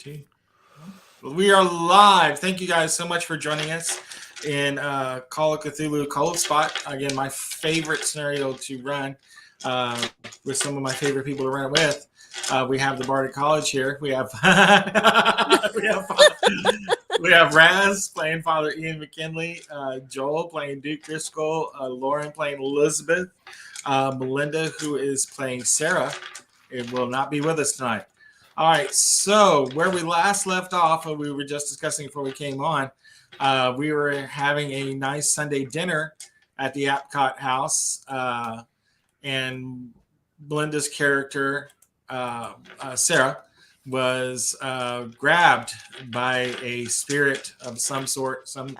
2. We are live. Thank you guys so much for joining us in Call of Cthulhu Cold Spot. Again, my favorite scenario to run with some of my favorite people to run it with. We have the Bardic College here. We have we have Raz playing Father Ian McKinley, Joel playing Duke Driscoll, Lauren playing Elizabeth, Melinda, who is playing Sarah. It will not be with us tonight. All right, so where we last left off, and we were just discussing before we came on, we were having a nice Sunday dinner at the Apcott house, and Belinda's character, Sarah, was grabbed by a spirit of some sort, some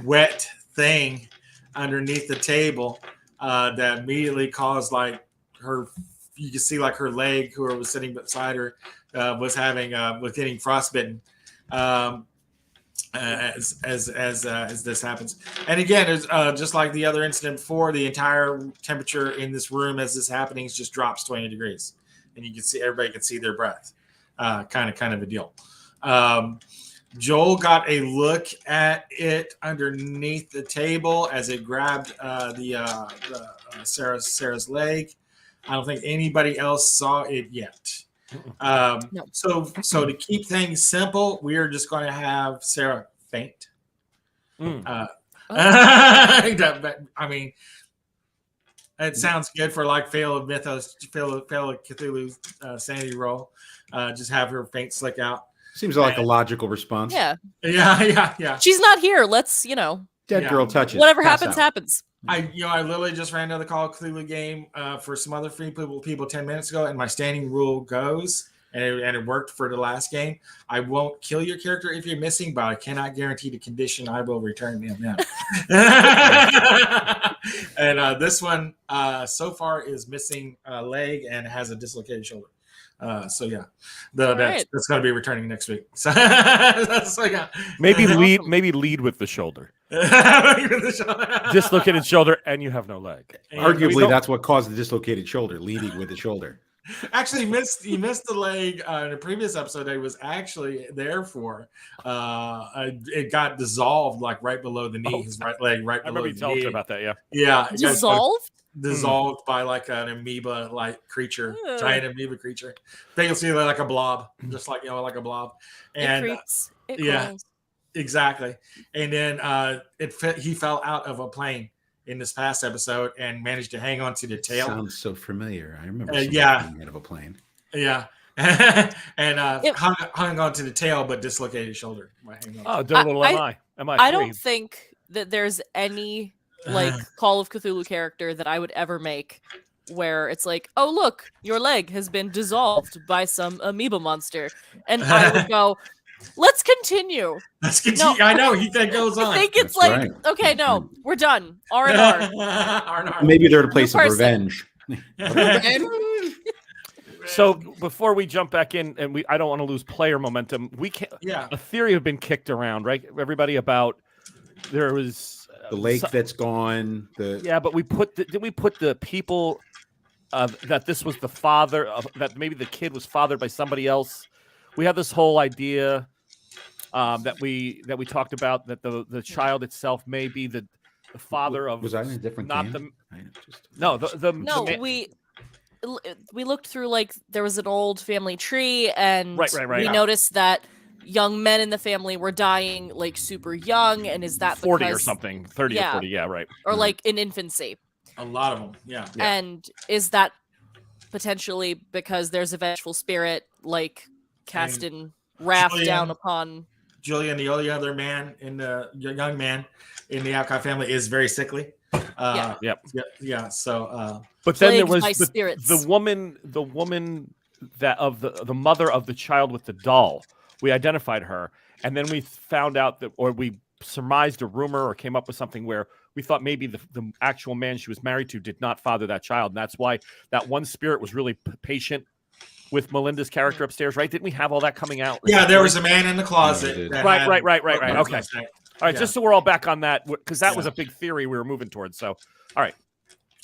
wet thing underneath the table that immediately caused like her. You can see like her leg, whoever was sitting beside her, was getting frostbitten as this happens. And again, it's just like the other incident before, the entire temperature in this room as this happening just drops 20 degrees, and you can see everybody can see their breath. Kind of a deal. Joel got a look at it underneath the table as it grabbed Sarah's leg. I don't think anybody else saw it yet. No. So to keep things simple, we are just going to have Sarah faint. I mean, it sounds good for like fail of Cthulhu sanity roll. Just have her faint slick out. Seems like a logical response. Yeah. She's not here. Let's, dead girl touches. Whatever happens, happens. I literally just ran another Call of Cthulhu game for some other free people 10 minutes ago, and my standing rule goes, and it worked for the last game. I won't kill your character if you're missing, but I cannot guarantee the condition. I will return them now. And this one so far is missing a leg and has a dislocated shoulder. That's going to be returning next week. So, maybe lead with the shoulder. Dislocated shoulder, and you have no leg. Arguably, that's what caused the dislocated shoulder. Leading with the shoulder. Actually, he missed the leg in a previous episode. I was actually there for. It got dissolved like right below the knee. His right leg, right below the knee. I remember you telling me about that. Yeah. Yeah. Dissolved. Dissolved by like an amoeba-like creature, giant amoeba creature. They can see like a blob, just like like a blob. And it creeps. It crawls. Exactly. And then he fell out of a plane in this past episode and managed to hang on to the tail. Sounds so familiar. I remember hanging out of a plane. Yeah. And hung on to the tail, but dislocated his shoulder. Am I? I don't think that there's any like Call of Cthulhu character that I would ever make where it's like, oh look, your leg has been dissolved by some amoeba monster, and I would go, let's continue. No, I know that goes on. I think it's okay, no, we're done. R&R. Maybe they're at a place of revenge. So before we jump back in, and I don't want to lose player momentum. We can't. Yeah. A theory have been kicked around, right? Everybody about there was. The lake that's gone. But did we put the people that this was the father of that maybe the kid was fathered by somebody else? We had this whole idea that we talked about that the child itself may be the father of. Was I in a different game? We looked through like there was an old family tree, and we noticed that young men in the family were dying like super young, and is that 40 or something, 30 or 40, or like in infancy, a lot of them, and is that potentially because there's a vengeful spirit like cast in wrath down upon Julian, the only other man in the young man in the Apcott family, is very sickly. So but then there was the woman that of the mother of the child with the doll. We identified her, and then we found out that, or we surmised a rumor or came up with something where we thought maybe the actual man she was married to did not father that child. And that's why that one spirit was really patient with Melinda's character upstairs, right? Didn't we have all that coming out? Yeah, there was a man in the closet. Right. Okay. All right, just so we're all back on that, because that was a big theory we were moving towards. So, all right.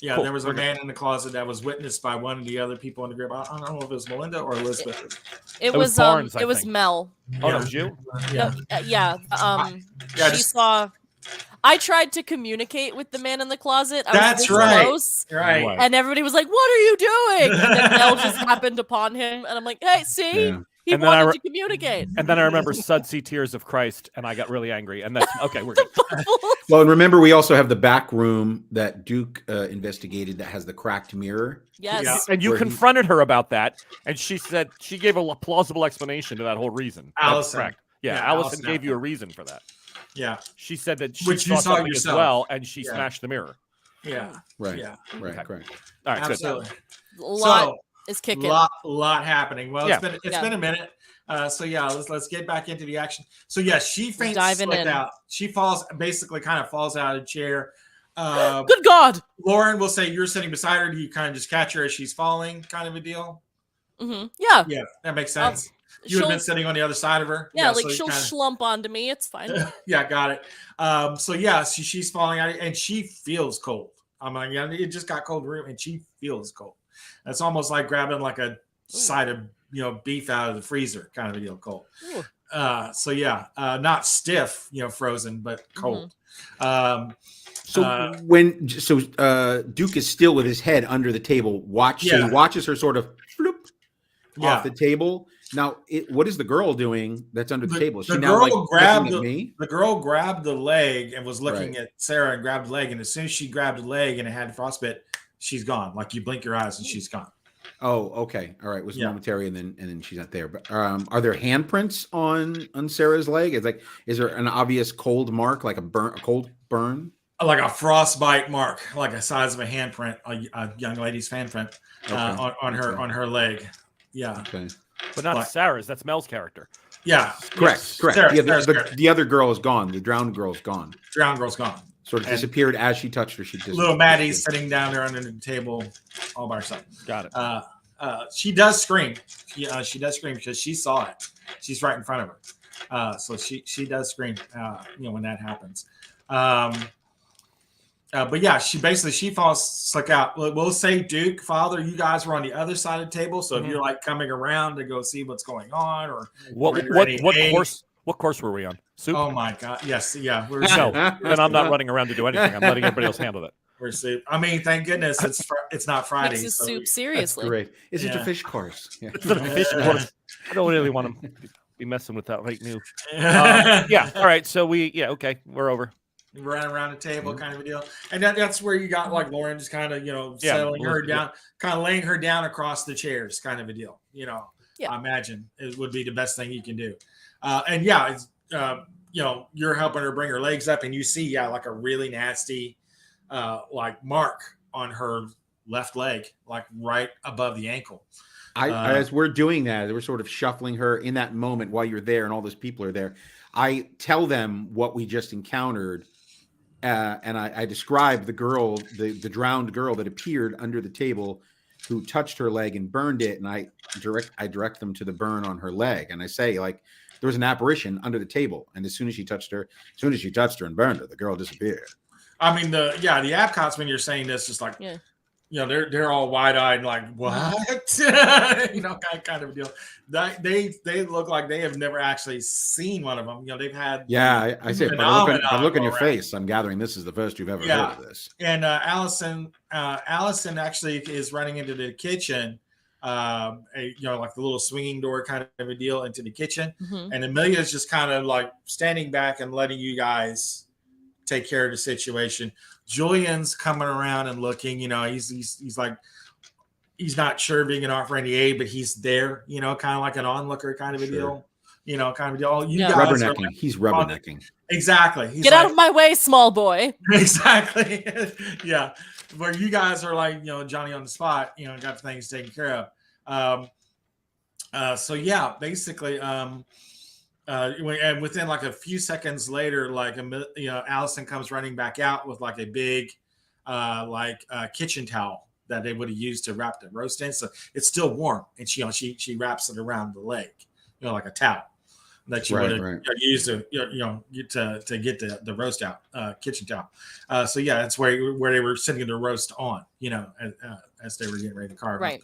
Yeah, Cool. there was a We're good. man in the closet that was witnessed by one of the other people in the group. I don't know if it was Melinda or Elizabeth. It was Barnes, I it was think. Mel. Oh, Yeah. no, it was you? No, Yeah. she saw. I tried to communicate with the man in the closet. I was That's this right. close, Right. and everybody was like, "What are you doing?" And then Mel just happened upon him, and I'm like, "Hey, see, Yeah. he And then I wanted re- to communicate." And then I remember Sudsy Tears of Christ, and I got really angry. And that's okay. We're good. Well, and remember, we also have the back room that Duke investigated that has the cracked mirror. Yes. Yeah. And you Where he- confronted her about that, and she said she gave a plausible explanation to that whole reason. That's Allison. correct. Yeah, Yeah, Allison Allison gave you a reason for that. Yeah. She said that she Which you saw saw something as yourself. well, and she Yeah. smashed the mirror. Yeah. Right. Yeah. Right. Okay. Correct. All right, good. Absolutely. A lot So, is kicking. lot happening. Well, Yeah. it's been a minute. So yeah, let's get back into the action. So yeah, she faints Diving slipped in. out. She falls, basically kind of falls out of the chair. Good God. Lauren will say you're sitting beside her. Do you kind of just catch her as she's falling, kind of a deal? Yeah. Yeah, that makes sense. You would She'll- have been sitting on the other side of her. Yeah, like so you she'll kinda- slump onto me. It's fine. Yeah, got it. So yeah, she's falling out, and she feels cold. I'm like, yeah, it just got cold room, and she feels cold. That's almost like grabbing like a side of beef out of the freezer, kind of a deal, cold. Ooh. So yeah, not stiff, frozen, but cold. So Duke is still with his head under the table. So he watches her sort of off the table. Now, what is the girl doing that's under the table? Is she the now girl like grabbed looking at me? The girl grabbed the leg and was looking Right. at Sarah and grabbed the leg, and as soon as she grabbed the leg and it had frostbite, she's gone. Like you blink your eyes and she's gone. Oh, okay. All right. It was Yeah. momentary, and then she's not there. But are there handprints on Sarah's leg? Is there an obvious cold mark, like a cold burn? Like a frostbite mark, like the size of a handprint, a young lady's handprint on her leg. Yeah. Okay. But not Sarah's. That's Mel's character. Yeah. Correct. Yes. Sarah's The other girl is gone. The drowned girl's gone. Drowned girl's gone. Sort of disappeared as she touched her. She Little Maddie's sitting down there under the table all by herself. Got it. She does scream. She does scream because she saw it. She's right in front of her. So she does scream, when that happens. But yeah, she falls slick out. We'll say Duke, Father, you guys were on the other side of the table. So if you're like coming around to go see what's going on, or what course were we on? Soup? Oh my God, yes, yeah. We're No, then I'm not running around to do anything. I'm letting everybody else handle it. We're soup. I mean, thank goodness it's not Friday. Takes his so soup seriously. Great. Is it a fish course? Yeah. It's a fish course. I don't really want to be messing with that right now. Yeah. All right. So okay. We're over. Running around the table, kind of a deal, and that's where you got like Lauren just kind of settling her down, kind of laying her down across the chairs, kind of a deal. I imagine it would be the best thing you can do, and you're helping her bring her legs up, and you see like a really nasty like mark on her left leg, like right above the ankle. As we're doing that, we're sort of shuffling her in that moment while you're there and all those people are there. I tell them what we just encountered. And I describe the girl, the drowned girl that appeared under the table, who touched her leg and burned it. And I direct them to the burn on her leg, and I say, like, there was an apparition under the table, and as soon as she touched her and burned her, the girl disappeared. I mean, the Apcots, when you're saying this, just like they're all wide-eyed, like what? Kind of a deal. They look like they have never actually seen one of them. They've had I say, by the look on your face, I'm gathering this is the first you've ever heard of this. And Allison actually is running into the kitchen, like the little swinging door kind of a deal into the kitchen, and Amelia is just kind of like standing back and letting you guys take care of the situation. Julian's coming around and looking, he's like, he's not sure being an offer any aid, but he's there, kind of like an onlooker kind of a deal, kind of a deal. You guys rubbernecking. Like, he's rubbernecking. Exactly. He's Get out of my way, small boy. Exactly. Yeah. Where you guys are like, Johnny on the spot, got things taken care of. So yeah, basically, and within like a few seconds later, like Allison comes running back out with like a big kitchen towel that they would have used to wrap the roast in. So it's still warm, and she wraps it around the leg, like a towel. that you would have used to get the roast out, kitchen towel. So yeah, that's where they were sitting the roast on, as they were getting ready to carve up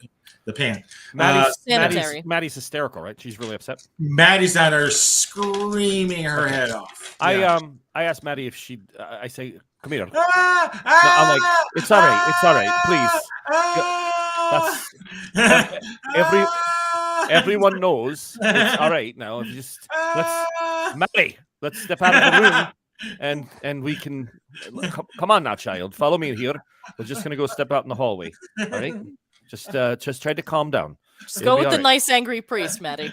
the pan. Maddie's hysterical, right? She's really upset. Maddie's down there screaming her head off. I asked Maddie if she. I say, come here. No, I'm like, it's all right, please. Everyone knows it's all right now. Let's step out of the room, and we can. Come on now, child. Follow me here. We're just gonna go step out in the hallway. All right. Just try to calm down. Just go with the nice angry priest, Maddie.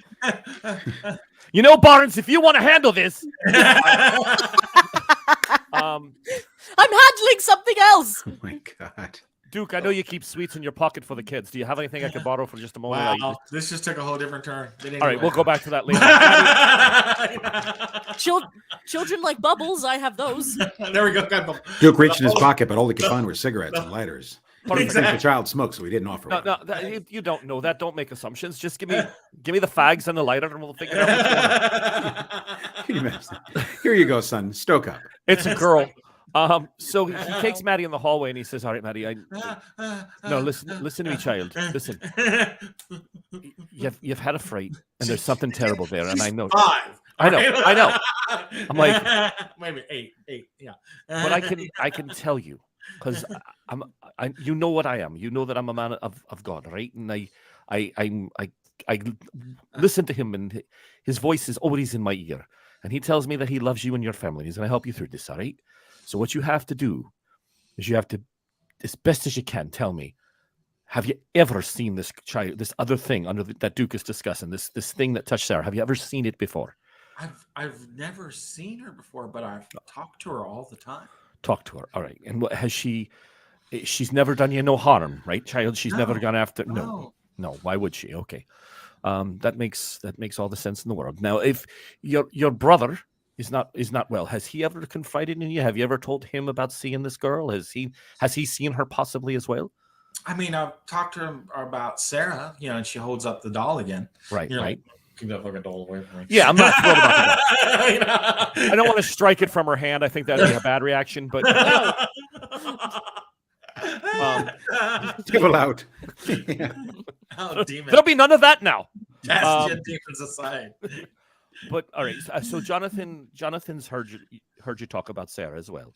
Barnes, if you want to handle this. I'm handling something else. Oh my God. Duke, I know you keep sweets in your pocket for the kids. Do you have anything I could borrow for just a moment? Wow, this just took a whole different turn. All right, we'll go back to that later. Children like bubbles. I have those. There we go. Duke reached in his pocket, but all he could find were cigarettes and lighters. I think the child smoked, so he didn't offer one. No, you don't know that. Don't make assumptions. Just give me the fags and the lighter, and we'll figure out which one. Here you go, son. Stoke up. It's a girl. So he takes Maddie in the hallway and he says, "All right, Maddie, listen to me, child. Listen, you've had a fright, and there's something terrible there, and I know. I know. I'm like, maybe 8, yeah. But I can tell you, because you know what I am. You know that I'm a man of God, right? And I listen to him, and his voice is always in my ear, and he tells me that he loves you and your family. He's going to help you through this, all right? So what you have to do is you have to, as best as you can, tell me, have you ever seen this child, this other thing that Duke is discussing, this thing that touched Sarah? Have you ever seen it before? I've never seen her before, but I've talked to her all the time. Talk to her, all right. And what has she? She's never done you no harm, right, child? She's never gone after. No. Why would she? Okay, that makes all the sense in the world. Now, if your brother is not well, has he ever confided in you? Have you ever told him about seeing this girl? Has he seen her possibly as well? I mean, I've talked to him about Sarah, and she holds up the doll again. Right, right. Keep that fucking doll away from me. Yeah, I'm not thrilled about that. I don't want to strike it from her hand. I think that'd be a bad reaction, but people out. Oh, demon. There'll be none of that now. Demons aside. But all right, so Jonathan's heard you talk about Sarah as well.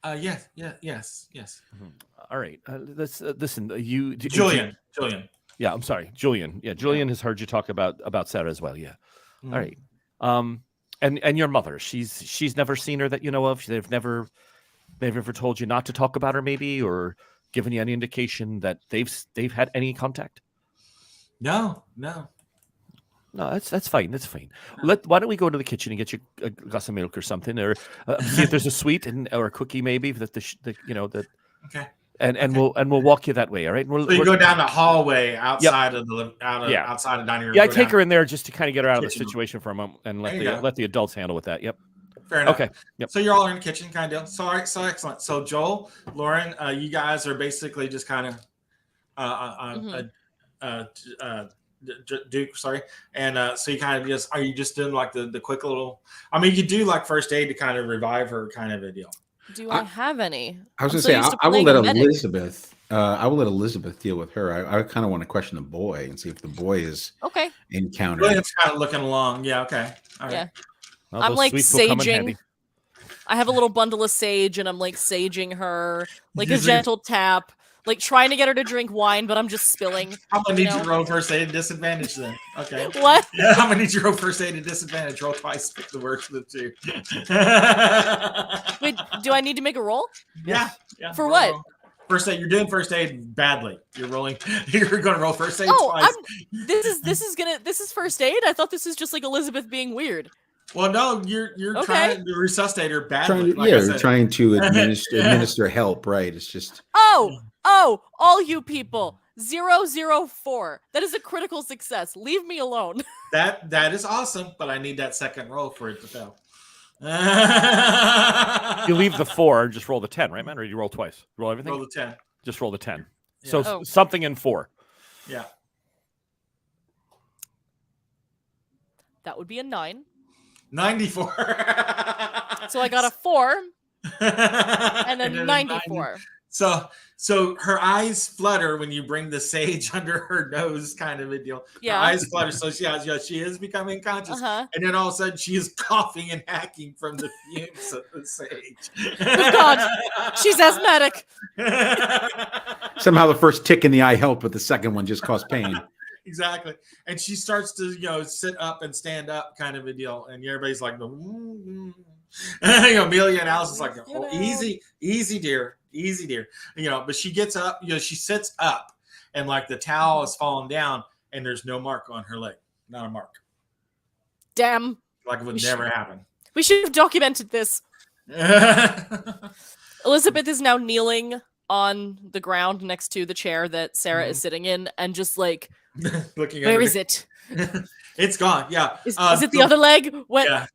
Yes. Mm-hmm. All right, listen. Julian. Yeah, I'm sorry, Julian. Yeah, Julian has heard you talk about Sarah as well. Yeah. Mm-hmm. All right. And your mother, she's never seen her that you know of. They've never told you not to talk about her, maybe, or given you any indication that they've had any contact. No. No, that's fine. That's fine. Why don't we go to the kitchen and get you a glass of milk or something, or see if there's a sweet or a cookie maybe that Okay. And we'll walk you that way. All right. So you go down the hallway outside of the outside of dining room. Yeah, I take her in there just to kind of get her out of the situation for a moment and let the adults handle with that. Yep. Fair enough. Okay. Yep. So you're all in the kitchen, kind of deal. So all right. So excellent. So Joel, Lauren, you guys are basically just kind of Duke, sorry, and so you kind of are you just doing like the quick little? I mean, you do like first aid to kind of revive her, kind of a deal. Do I have any? I was going to say I will let Elizabeth. I will let Elizabeth deal with her. I kind of want to question the boy and see if the boy is encountered. William's kind of looking along. Yeah. Okay. All right. Yeah. Well, I'm like saging. I have a little bundle of sage, and I'm like saging her, like a gentle tap. Like trying to get her to drink wine, but I'm just spilling. I'm gonna need you to roll first aid at disadvantage then. Okay. What? Yeah, I'm gonna need you to roll first aid at disadvantage. Roll twice, pick the worst of the two. Wait, do I need to make a roll? Yeah. For what? First aid. You're doing first aid badly. You're rolling. You're gonna roll first aid twice. This is first aid. I thought this is just like Elizabeth being weird. Well, no, you're trying to resuscitate her badly. Trying to administer help. Right. It's just. Oh, all you people. 004. That is a critical success. Leave me alone. That is awesome, but I need that second roll for it to fail. You leave the 4 and just roll the 10, right, man? Or you roll twice? Roll everything? Roll the 10. Just roll the 10. Yeah. So something in 4. Yeah. That would be a 9. 94. So I got a 4 and then a a 94. So her eyes flutter when you bring the sage under her nose, kind of a deal. Yeah. Her eyes flutter, so she is becoming conscious, Uh-huh. and then all of a sudden she is coughing and hacking from the fumes of the sage. Oh God, she's asthmatic. Somehow the first tick in the eye helped, but the second one just caused pain. Exactly, and she starts to sit up and stand up, kind of a deal, and everybody's like, Amelia and Alice is like, oh, easy, dear, but she gets up, she sits up, and like the towel is falling down, and there's no mark on her leg, not a mark. Damn, like it would never happen. We should have documented this. Elizabeth is now kneeling on the ground next to the chair that Sarah is sitting in, and just like looking. Where is it? It's gone. Yeah. Is it the other leg? What? Yeah.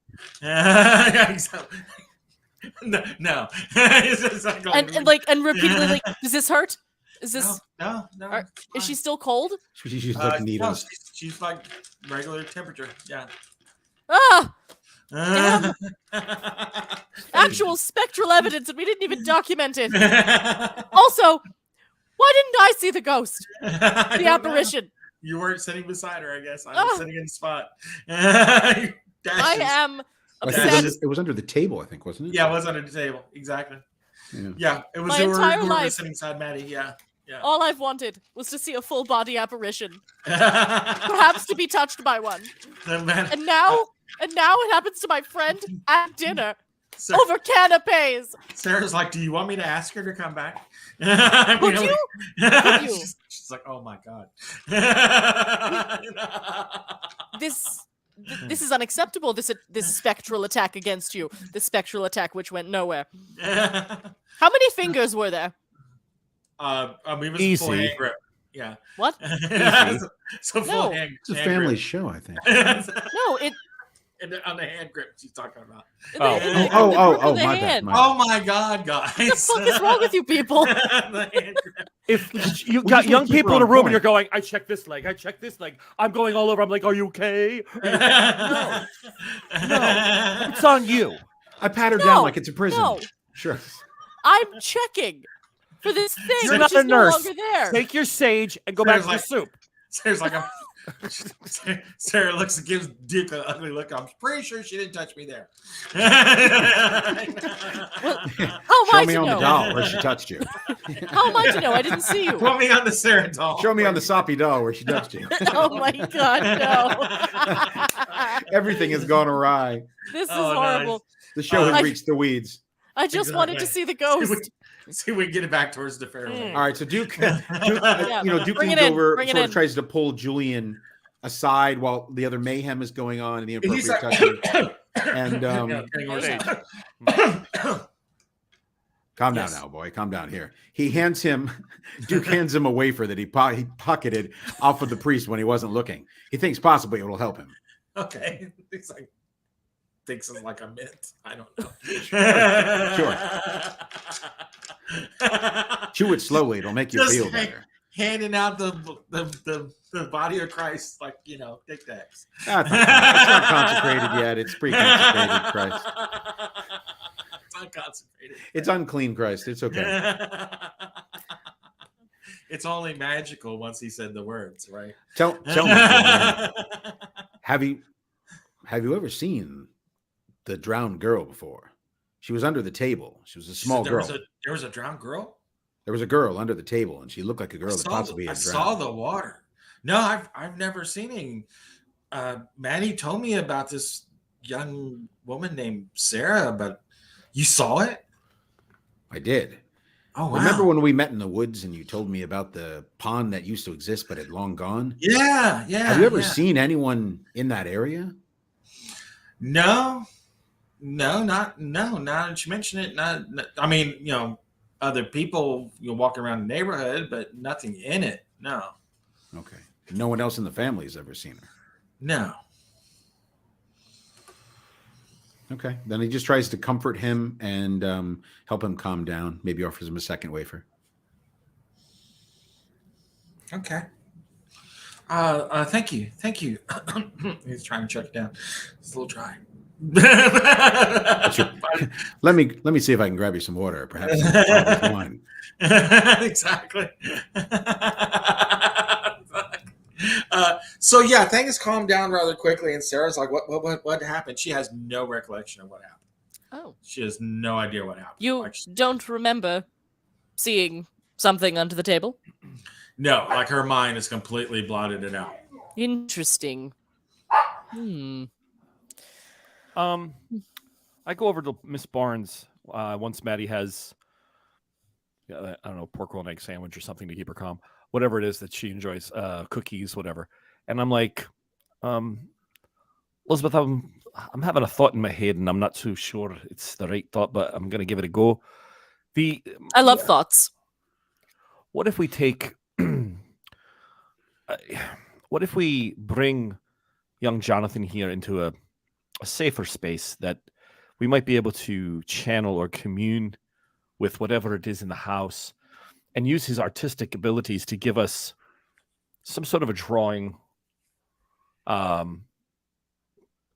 Yeah, exactly. No. It's like and repeatedly like, does this hurt? Is this no? Is she still cold? She's like needles. No, she's like regular temperature. Yeah. Ah! Damn. Actual spectral evidence, and we didn't even document it. Also, why didn't I see the ghost? The apparition. You weren't sitting beside her, I guess. I was sitting in the spot. I am obsessed. It was under the table, I think, wasn't it? Yeah, it was under the table. Exactly. Yeah, it was. My entire we life. were sitting beside Maddie. Yeah. All I've wanted was to see a full body apparition, perhaps to be touched by one. And now it happens to my friend at dinner over canapes. Sarah's like, "Do you want me to ask her to come back?" Would you? She's like, "Oh my god, this is unacceptable. This spectral attack against you. This spectral attack which went nowhere. How many fingers were there? I mean, it was Easy. full hand grip. Yeah. What? So full hand. It's a family show, I think. No, it. On the hand grip she's talking about. My bad. Oh my god, guys. What the fuck is wrong with you people? The hand grip. If you got young people in a room and you're going, I check this leg, I'm going all over. I'm like, are you okay? No, it's on you. I pat her down like it's a prison. No. Sure. I'm checking for this thing. You're not a no nurse. longer there. Take your sage and go back to the soup. Sarah's like, Sarah gives Duke an ugly look. I'm pretty sure she didn't touch me there. Well, how am Show I me to on know? the doll where she touched you. How am I to know? I didn't see you. Put me on the Sarah doll. Show me on the soppy doll where she touched you. Oh my god, no. Everything has gone awry. This is horrible. Nice. The show has reached the weeds. I just wanted to see the ghost. See if we can get it back towards the fairway. All right, so Duke Bring leans it in, over, bring it sort of in. tries to pull Julian aside while the other mayhem is going on and the He's inappropriate like, touching. And calm down now, boy. Calm down here. Duke hands him a wafer that he pocketed off of the priest when he wasn't looking. He thinks possibly it will help him. Okay. He's like, thinks it's like a mint. I don't know. Sure. Chew it slowly. It'll make you Just feel better. Handing out the body of Christ, like, Tic Tacs. It's not consecrated yet. It's pre-consecrated Christ. It's unconsecrated. It's unclean Christ. It's okay. It's only magical once he said the words, right? Tell me. Have you ever seen the drowned girl before? She was under the table. She was a small girl. There was a drowned girl? There was a girl under the table, and she looked like a girl that possibly had drowned. I saw the water. No, I've never seen any. Maddie told me about this young woman named Sarah, but you saw it? I did. Oh, wow. Remember when we met in the woods and you told me about the pond that used to exist but had long gone? Yeah. Have you ever seen anyone in that area? No, not that you mention it. Not, I mean, other people walking around the neighborhood, but nothing in it. No. Okay. No one else in the family has ever seen her. No. Okay. Then he just tries to comfort him and help him calm down. Maybe offers him a second wafer. Okay. Thank you. He's trying to choke it down. It's a little dry. Let me see if I can grab you some water, perhaps some father's wine. Exactly. So yeah, things calmed down rather quickly, and Sarah's like, "What happened?" She has no recollection of what happened. Oh, She has no idea what happened. you don't remember seeing something under the table? No, like her mind has completely blotted it out. Interesting. I go over to Miss Barnes once Maddie has, I don't know, pork roll and egg sandwich or something to keep her calm, whatever it is that she enjoys, cookies, whatever. And I'm like, Elizabeth, I'm having a thought in my head, and I'm not too sure it's the right thought, but I'm going to give it a go. I love thoughts. What if we take? What if we bring young Jonathan here into a safer space that we might be able to channel or commune with whatever it is in the house, and use his artistic abilities to give us some sort of a drawing.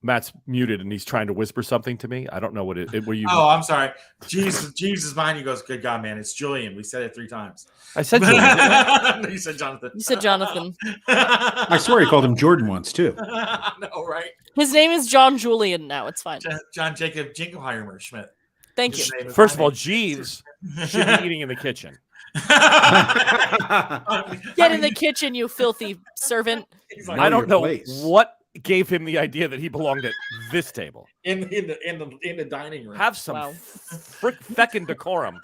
Matt's muted and he's trying to whisper something to me. I don't know what it were you. Oh, I'm sorry. Jesus behind you goes, "Good God, man, it's Julian." We said it 3 times. I said Julian. No, you said Jonathan. You said Jonathan. I swear he called him Jordan once too. No, right? His name is John Julian now. It's fine. John Jacob Jingleheimer Schmidt. Thank you. First of all, Jeeves should be eating in the kitchen. Get in the kitchen, you filthy servant. Like, I don't know place. what gave him the idea that he belonged at this table. in the dining room. Have some Wow. feckin' decorum.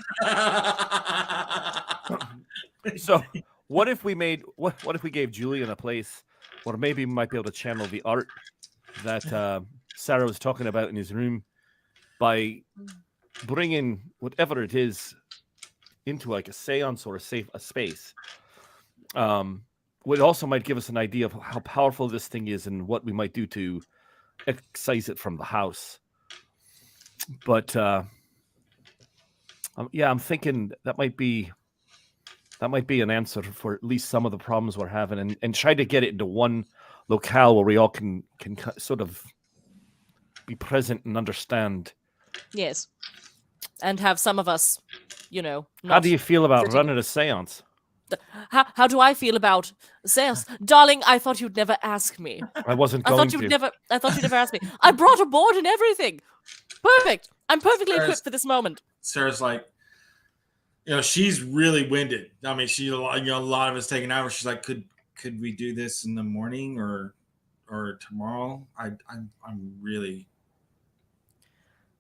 So, what if we made what if we gave Julian a place where maybe we might be able to channel the art that Sarah was talking about in his room by bringing whatever it is into like a seance or a space. What also might give us an idea of how powerful this thing is and what we might do to excise it from the house. But I'm thinking that might be an answer for at least some of the problems we're having, and try to get it into one locale where we all can sort of be present and understand. Yes. And have some of us, How do you feel about sitting- running a seance? How do I feel about sales? Darling, I thought you'd never ask me. I wasn't I going thought to. you'd never ask me. I brought a board and everything. Perfect. I'm perfectly equipped for this moment. Sarah's like, she's really winded. I mean, a lot of it's taken hours. She's like, could we do this in the morning or tomorrow? I'm really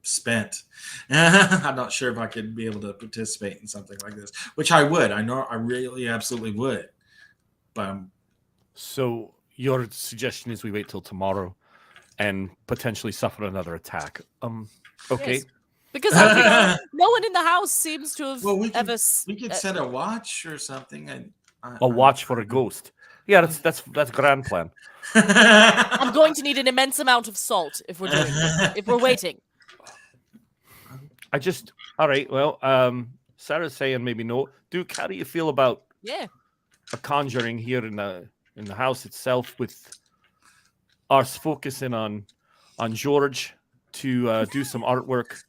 spent. I'm not sure if I could be able to participate in something like this, which I would. I know I really absolutely would. But So your suggestion is we wait till tomorrow and potentially suffer another attack. Okay. Yes. Because no one in the house seems to have we ever. could set a watch or something. A watch for a ghost. Yeah, that's grand plan. I'm going to need an immense amount of salt if we're doing this. If we're waiting. All right. Well, Sarah's saying maybe no. Duke, how do you feel about a conjuring here in the house itself, with us focusing on George to do some artwork?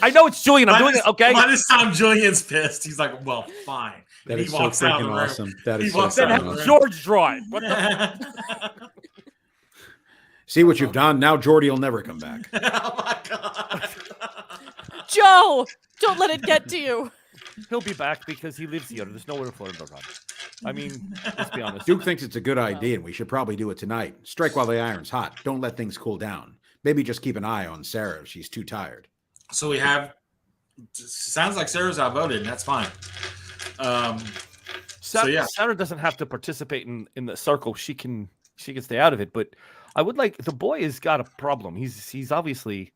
I know it's Julian. I'm doing it. Okay. By this time, Julian's pissed. He's like, "Well, fine." That He is so walks out of the freaking room. awesome. That He is so walks out freaking of the awesome. room. George draw it. What the? See what you've done? Now Jordy will never come back. Oh my god. Joe, don't let it get to you. He'll be back because he lives here. There's nowhere for him to run. I mean, let's be honest. Duke thinks it's a good idea, and we should probably do it tonight. Strike while the iron's hot. Don't let things cool down. Maybe just keep an eye on Sarah if she's too tired. So we have. Sounds like Sarah's outvoted, and that's fine. Sarah doesn't have to participate in the circle. She can stay out of it. But I would like, the boy has got a problem. He's obviously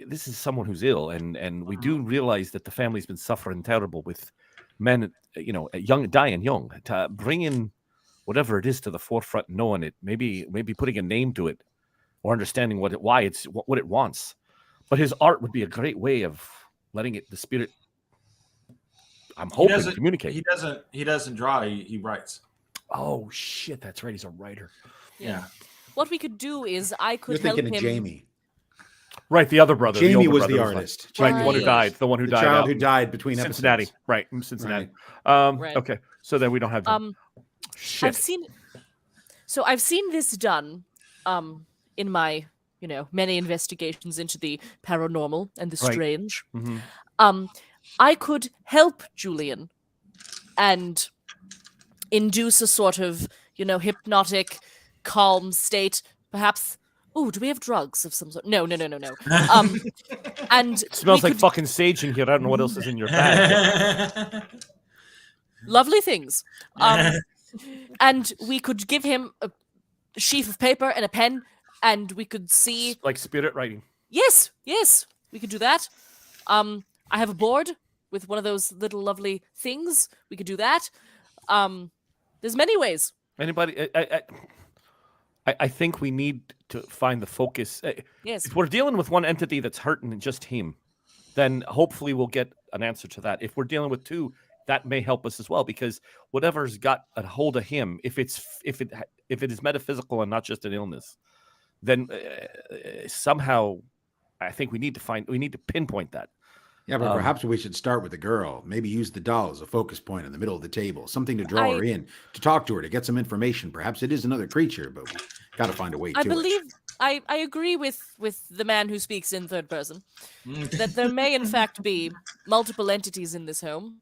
this is someone who's ill, and we do realize that the family's been suffering terrible with men, dying young. To bring in whatever it is to the forefront, knowing it, maybe putting a name to it, or understanding what it wants. But his art would be a great way of letting the spirit. I'm hoping communicate. He doesn't draw. He writes. Oh shit, that's right. He's a writer. Yeah. What we could do is I You're could help thinking him. of Jamie. Right, the other brother. Jamie older was brother the like- artist. right, Jamie the one who was died. The one who the died. child out who in died between Cincinnati. episodes. Right, in Cincinnati. Right. Okay, so then we don't have them. Shit. I've seen this done in my, many investigations into the paranormal and the Right. strange. Mhm. I could help Julian and induce a sort of, hypnotic, calm state. Perhaps. Oh, do we have drugs of some sort? No. And It smells we like could- fucking sage in here. I don't know what else is in your bag. lovely things. And we could give him a sheaf of paper and a pen, and we could see. Like spirit writing. Yes, we could do that. I have a board with one of those little lovely things. We could do that. There's many ways. Anybody? I think we need to find the focus. Yes. If we're dealing with one entity that's hurting just him, then hopefully we'll get an answer to that. If we're dealing with two, that may help us as well, because whatever's got a hold of him, if it is metaphysical and not just an illness, then somehow I think we need to pinpoint that. Yeah, but perhaps we should start with the girl. Maybe use the doll as a focus point in the middle of the table. Something to draw her in, to talk to her, to get some information. Perhaps it is another creature, but we got to find a way to it. I agree with the man who speaks in third person that there may in fact be multiple entities in this home,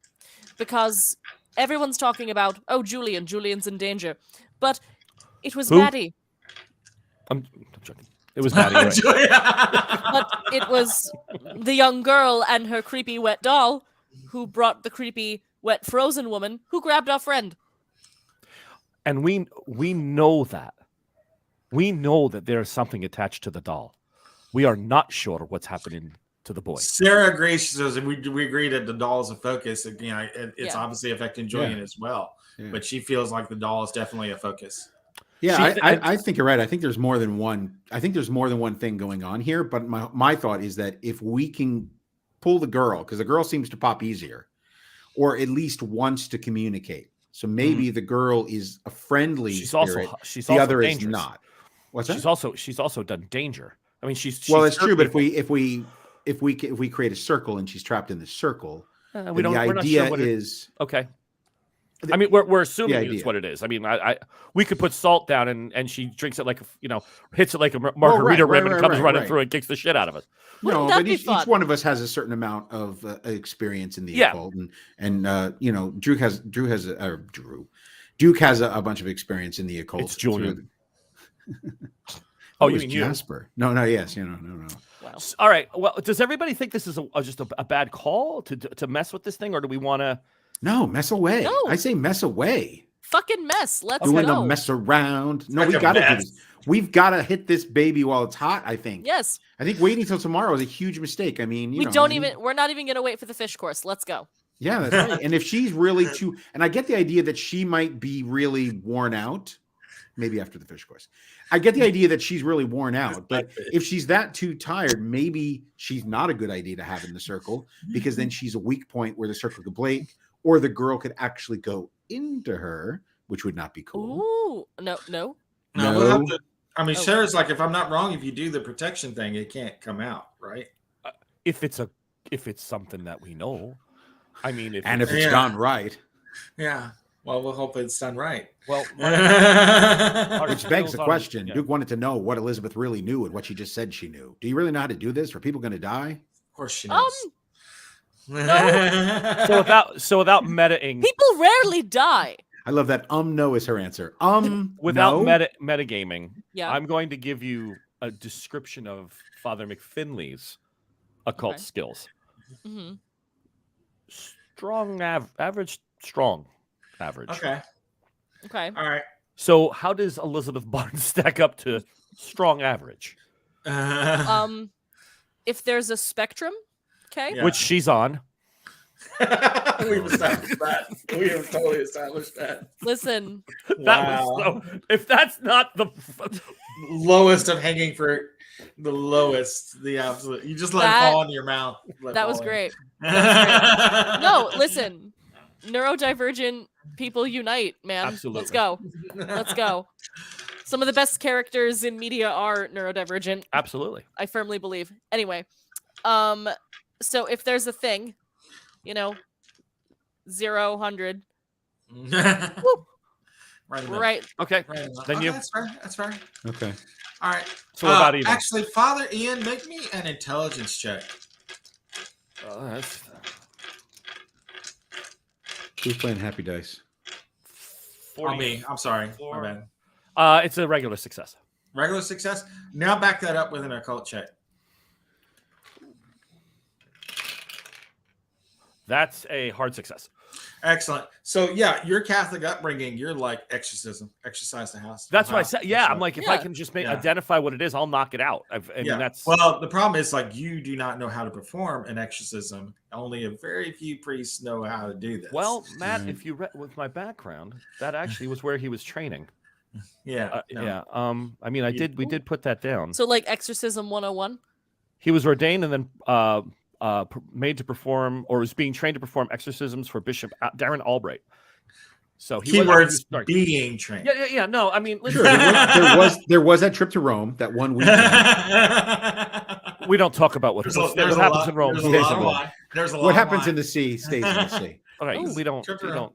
because everyone's talking about, Julian's in danger, but it was Who? Maddie. I'm joking. It was Maddie. Right? But it was the young girl and her creepy wet doll who brought the creepy wet frozen woman who grabbed our friend. And we know that. We know that there is something attached to the doll. We are not sure what's happening to the boy. Sarah agrees. She says we agree that the doll is a focus. It's obviously affecting Julian as well. Yeah. But she feels like the doll is definitely a focus. Yeah, I think you're right. I think there's more than one. I think there's more than one thing going on here. But my thought is that if we can pull the girl, because the girl seems to pop easier, or at least wants to communicate. So maybe the girl is a friendly spirit. She's the also other dangerous. is not. What's that? She's also done danger. I mean, she's it's true. But certainly- if we create a circle and she's trapped in the circle, we then don't. the We're not idea sure what is okay. I mean, we're assuming the it's idea. what it is. I mean, we could put salt down and she drinks it like hits it like a margarita rim and comes running through and kicks the shit out of us. Wouldn't No, that but be each fun? one of us has a certain amount of experience in the Yeah. occult, and Duke has a bunch of experience in the occult. It's Julian. Oh, you it's mean you? Jasper? No, yes, no. Wow. All right. Well, does everybody think this is just a bad call to mess with this thing, or do we want to? No, mess away. No. I say mess away. Fucking mess. Let's Doing go. the mess around. No, like we a got to do mess. this. We've got to hit this baby while it's hot. I think. Yes. I think waiting till tomorrow is a huge mistake. I mean, We're not even going to wait for the fish course. Let's go. Yeah, that's right. And if she's really too, and I get the idea that she might be really worn out, maybe after the fish course. I get the idea that she's really worn out, but if she's that too tired, maybe she's not a good idea to have in the circle, because then she's a weak point where the circle could break, or the girl could actually go into her, which would not be cool. Ooh, no. No, we'll have to. I mean, Oh. Sarah's like, if I'm not wrong, if you do the protection thing, it can't come out, right? If it's something that we know, I mean, if And if it's Yeah. gone right, Yeah. Well, we'll hope it's done right. well, which begs the question. Duke wanted to know what Elizabeth really knew and what she just said she knew. Do you really know how to do this? Are people going to die? Of course she knows. So without metaing, People rarely die. I love that. No is her answer. without no. metagaming, Yeah. I'm going to give you a description of Father McFinley's occult Okay. skills. hmm Strong, average, strong, average. Okay. Okay. All right. So how does Elizabeth Barnes stack up to strong, average, If there's a spectrum, okay. Yeah. which she's on? We've established that. We have totally established that. Listen, That was so. If that's not the Lowest of hanging fruit. The lowest. The absolute. You just let it That- fall into your mouth. Let it that was fall in. great. No, listen. neurodivergent people unite, man. Absolutely. Let's go. Let's go. Some of the best characters in media are neurodivergent. Absolutely. I firmly believe. Anyway, so if there's a thing, 0, 100, right. Okay. Then you. That's fair. That's fair. Okay. All right. So what about even? Actually, Father Ian, make me an intelligence check. Who's playing Happy Dice? 40. Me. I'm sorry. My bad. It's a regular success. Regular success. Now back that up with an occult check. That's a hard success. Excellent. So yeah, your Catholic upbringing, you're like exorcism, exercise the house. That's what I said. Yeah, I'm like, if I can just identify what it is, I'll knock it out. Mean, that's well. The problem is like you do not know how to perform an exorcism. Only a very few priests know how to do this. Well, Matt, if you read with my background, that actually was where he was training. Yeah. Yeah. I mean, we did put that down. So like Exorcism 101. He was ordained and then made to perform, or was being trained to perform exorcisms for Bishop Darren Albright. So he keywords being trained. Yeah. No, I mean, listen, there was that trip to Rome that one weekend. We don't talk about what happens in Rome. What happens in the sea stays in the sea. All right, we don't. Trip to Rome.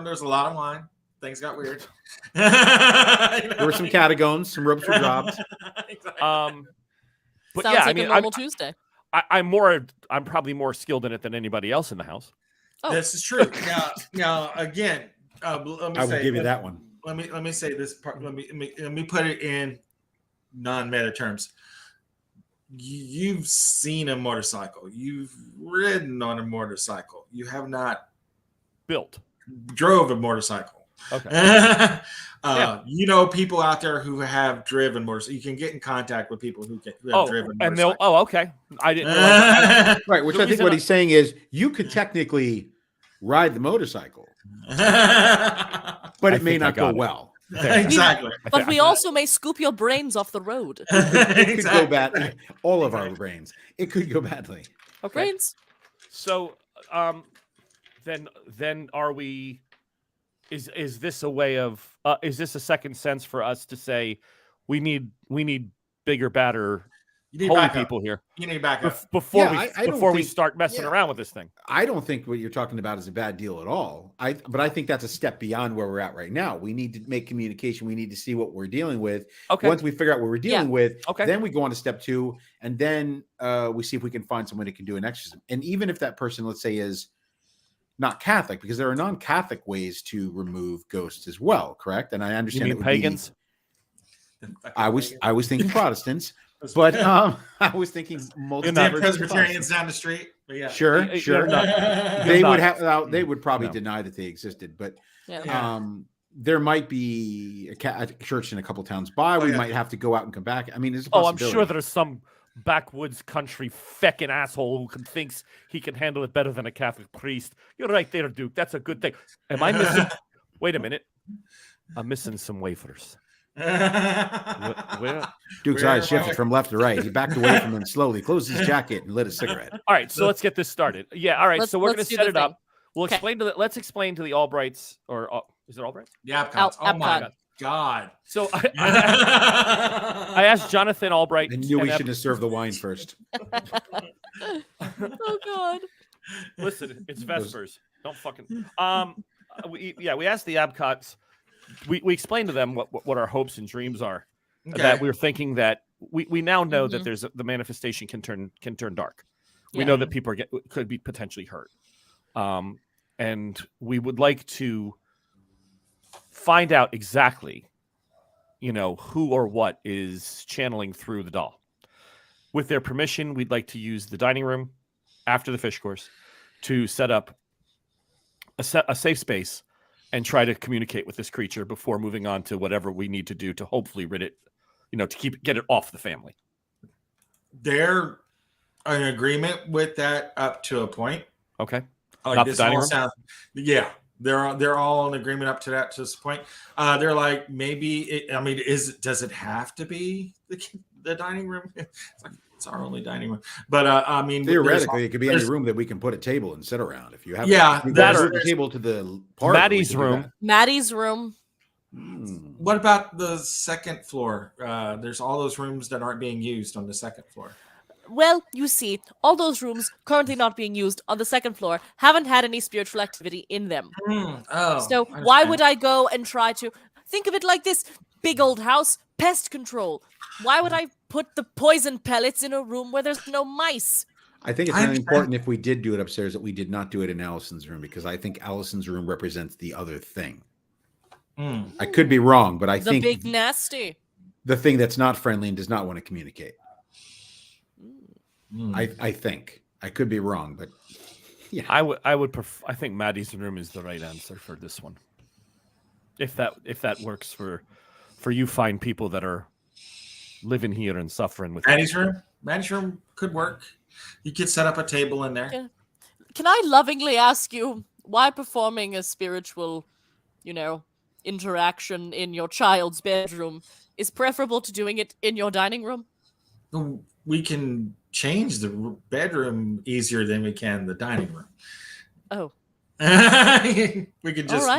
There's a lot of wine. Things got weird. There were some catacombs. Some ropes were dropped. Exactly. But sounds yeah, like I mean, a normal Tuesday. I'm probably more skilled in it than anybody else in the house. Oh. This is true. Now again, let me I will give you that one. Let me say this part. Let me put it in non-meta terms. You've seen a motorcycle. You've ridden on a motorcycle. You have not drove a motorcycle. Okay. You know people out there who have driven motorcycles. You can get in contact with people who have driven motorcycles. And okay. I didn't know. Right, which I think what he's saying is you could technically ride the motorcycle, but it may not go well. Exactly. But we also may scoop your brains off the road. It could go badly. All of our brains. It could go badly. Okay. Brains. So, then are we? Is this a way of? Is this a second sense for us to say we need bigger, badder, holy people here? You need backup before we start messing around with this thing. I don't think what you're talking about is a bad deal at all. But I think that's a step beyond where we're at right now. We need to make communication. We need to see what we're dealing with. Okay. Once we figure out what we're dealing with, okay, then we go on to step 2, and then we see if we can find someone who can do an exorcism. And even if that person, let's say, is not Catholic, because there are non-Catholic ways to remove ghosts as well, correct? And I understand you mean pagans. I was thinking Protestants, but I was thinking Presbyterians down the street. But yeah, sure. They would probably deny that they existed, but there might be a church in a couple towns by. We might have to go out and come back. I mean, there's a possibility. I'm sure there's some backwoods country feckin' asshole who thinks he can handle it better than a Catholic priest. You're right there, Duke. That's a good thing. Am I missing? Wait a minute. I'm missing some wafers. Where? Duke's eyes shifted from left to right. He backed away from him slowly, closed his jacket, and lit a cigarette. All right, so let's get this started. Yeah, all right. So we're going to set it up. We'll explain let's explain to the Albrights, or is it Albrights? Yeah, oh my God. So I asked Jonathan Albright. I knew we should have served the wine first. Oh God. Listen, it's Vespers. Don't fucking. We asked the Abcots. We explained to them what our hopes and dreams are. Okay. That we're thinking that we now know that there's the manifestation can turn dark. We know that people could be potentially hurt, and we would like to find out exactly, who or what is channeling through the doll. With their permission, we'd like to use the dining room after the fish course to set up a safe space and try to communicate with this creature before moving on to whatever we need to do to hopefully rid it, to get it off the family. They're in agreement with that up to a point. Okay. Not the dining room? They're all in agreement up to this point. They're like, maybe does it have to be the dining room? It's like, It's our only dining room. But I mean, theoretically, it could be any room that we can put a table and sit around. If you have, yeah, that or the table to the park. Maddie's room. Maddie's room. What about the second floor? There's all those rooms that aren't being used on the second floor. Well, you see, all those rooms currently not being used on the second floor haven't had any spiritual activity in them. So why would I go and try to think of it like this? Big old house, pest control. Why would I put the poison pellets in a room where there's no mice? I think it's really important if we did do it upstairs that we did not do it in Allison's room, because I think Allison's room represents the other thing. I could be wrong, but I think the big nasty, the thing that's not friendly and does not want to communicate. I think I could be wrong, but yeah, I would prefer. I think Maddie's room is the right answer for this one. If that works for you fine people that are living here and suffering with Maddie's room. Maddie's room could work. You could set up a table in there. Yeah. Can I lovingly ask you why performing a spiritual, interaction in your child's bedroom is preferable to doing it in your dining room? We can change the bedroom easier than we can the dining room. Oh. We could just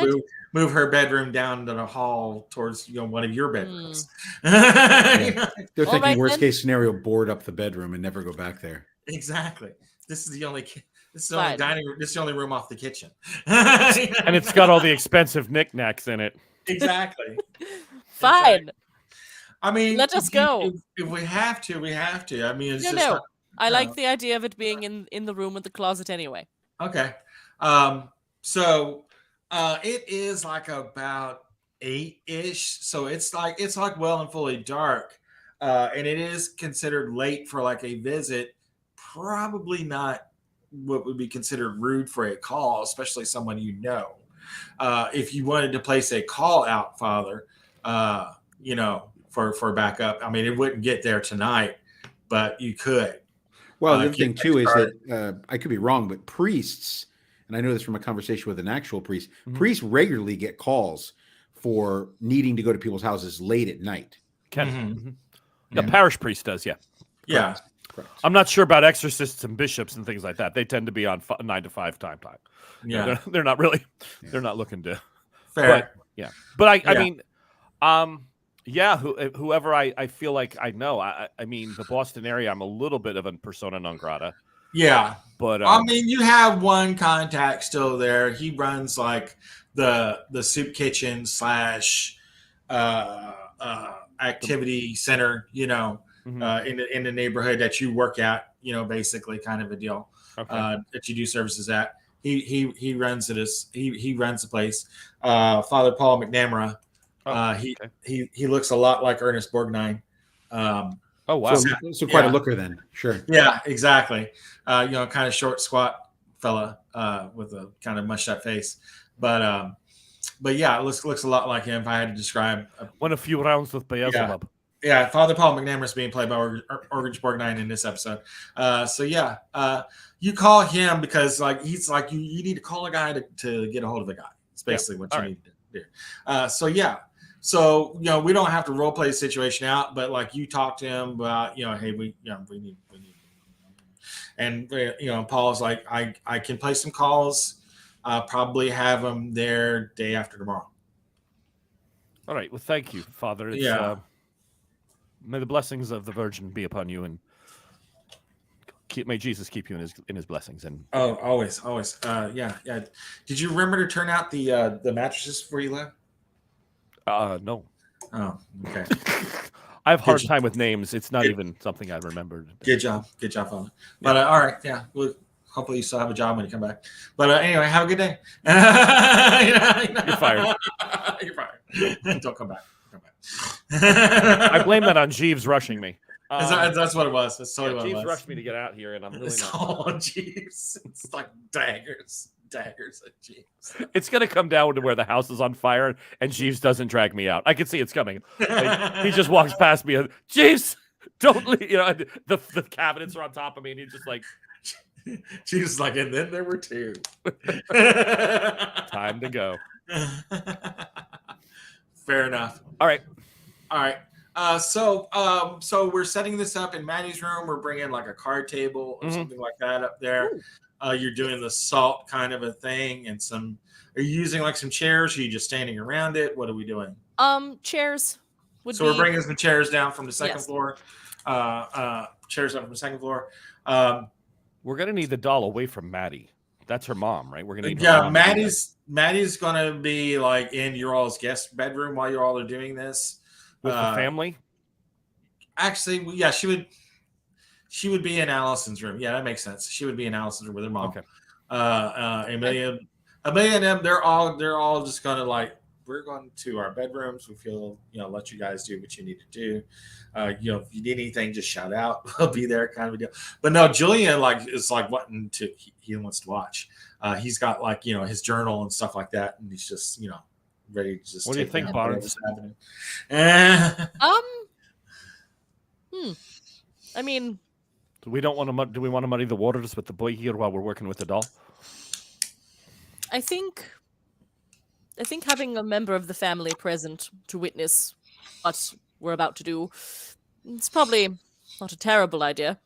move her bedroom down to the hall towards one of your bedrooms. They're thinking worst case scenario, board up the bedroom and never go back there. Exactly. This is the only dining room. This is the only room off the kitchen. And it's got all the expensive knickknacks in it. Exactly. Fine. Exactly. I mean, let us go. If we have to, we have to. I mean, it's I like the idea of it being in the room with the closet anyway. Okay. So it is like about 8-ish. So it's like well and fully dark. And it is considered late for like a visit. Probably not what would be considered rude for a call, especially someone you know. If you wanted to place a call out, Father, for backup, I mean, it wouldn't get there tonight, but you could. Well, the other thing too is that I could be wrong, but priests, and I know this from a conversation with an actual priest, priests regularly get calls for needing to go to people's houses late at night. The parish priest does, yeah. Yeah. Correct. I'm not sure about exorcists and bishops and things like that. They tend to be on 9 to 5 time. Yeah. They're not really, they're not looking to. Fair. But I mean, whoever I feel like I know. I mean, the Boston area, I'm a little bit of a persona non grata. Yeah. But I mean, you have one contact still there. He runs like the soup kitchen / activity center, in the neighborhood that you work at, basically kind of a deal. That you do services at. He runs it as he runs the place. Father Paul McNamara. He looks a lot like Ernest Borgnine. Oh wow! So quite a looker then. Sure. Yeah, exactly. Kind of short, squat fella with a kind of mushed up face, but yeah, it looks a lot like him. If I had to describe, won a few rounds with Beelzebub. Yeah, Father Paul McNamara is being played by Ernest Borgnine in this episode. You call him because he's like you need to call a guy to get a hold of a guy. It's basically what you need to do. So we don't have to role play the situation out, but you talk to him about hey we need, and Paul's like I can play some calls. Probably have them there day after tomorrow. All right. Well, thank you, Father. May the blessings of the Virgin be upon you, and may Jesus keep you in his blessings. And always. Yeah. Did you remember to turn out the mattresses before you left? No. Oh, okay. I have a hard time with names. It's not even something I remembered. Good job, Father. But all right, yeah. Well, hopefully you still have a job when you come back. But anyway, have a good day. You're fired. You're fired. Don't come back. I blame that on Jeeves rushing me. That's what it was. That's totally what it was. Jeeves rushed me to get out here, and I'm really it's not. all on Jeeves. It's like daggers at Jeeves. It's gonna come down to where the house is on fire, and Jeeves doesn't drag me out. I can see it's coming. He just walks past me, and Jeeves, don't leave. The cabinets are on top of me, and he's just like. Jeeves is like, and then there were 2. Time to go. Fair enough. All right. So we're setting this up in Maddie's room. We're bringing like a card table or something like that up there. You're doing the salt kind of a thing, and some. Are you using like some chairs? Or are you just standing around it? What are we doing? Chairs would So be. we're bringing some chairs down from the second Yes. floor. Chairs up from the second floor. We're gonna need the doll away from Maddie. That's her mom, right? We're gonna need her mom to do that. Maddie's gonna be like in your all's guest bedroom while you all are doing this With the family. Actually, yeah, she would be in Allison's room. Yeah, that makes sense. She would be in Allison's room with her mom. Okay. Amelia and them, they're all just gonna like, we're going to our bedrooms. We feel, let you guys do what you need to do. If you need anything, just shout out. We'll be there, kind of a deal. But no, Julian is wanting to. He wants to watch. He's got his journal and stuff like that, and he's just ready to just. What do you think, Barnes? I mean, Do we want to muddy the waters with the boy here while we're working with the doll? I think having a member of the family present to witness what we're about to do, it's probably not a terrible idea.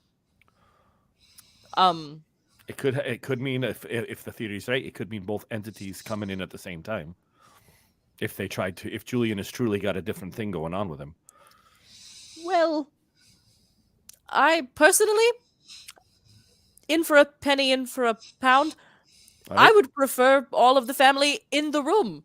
It could mean if the theory's right, it could mean both entities coming in at the same time. If Julian has truly got a different thing going on with him. Well, I personally, in for a penny, in for a pound, I would prefer all of the family in the room.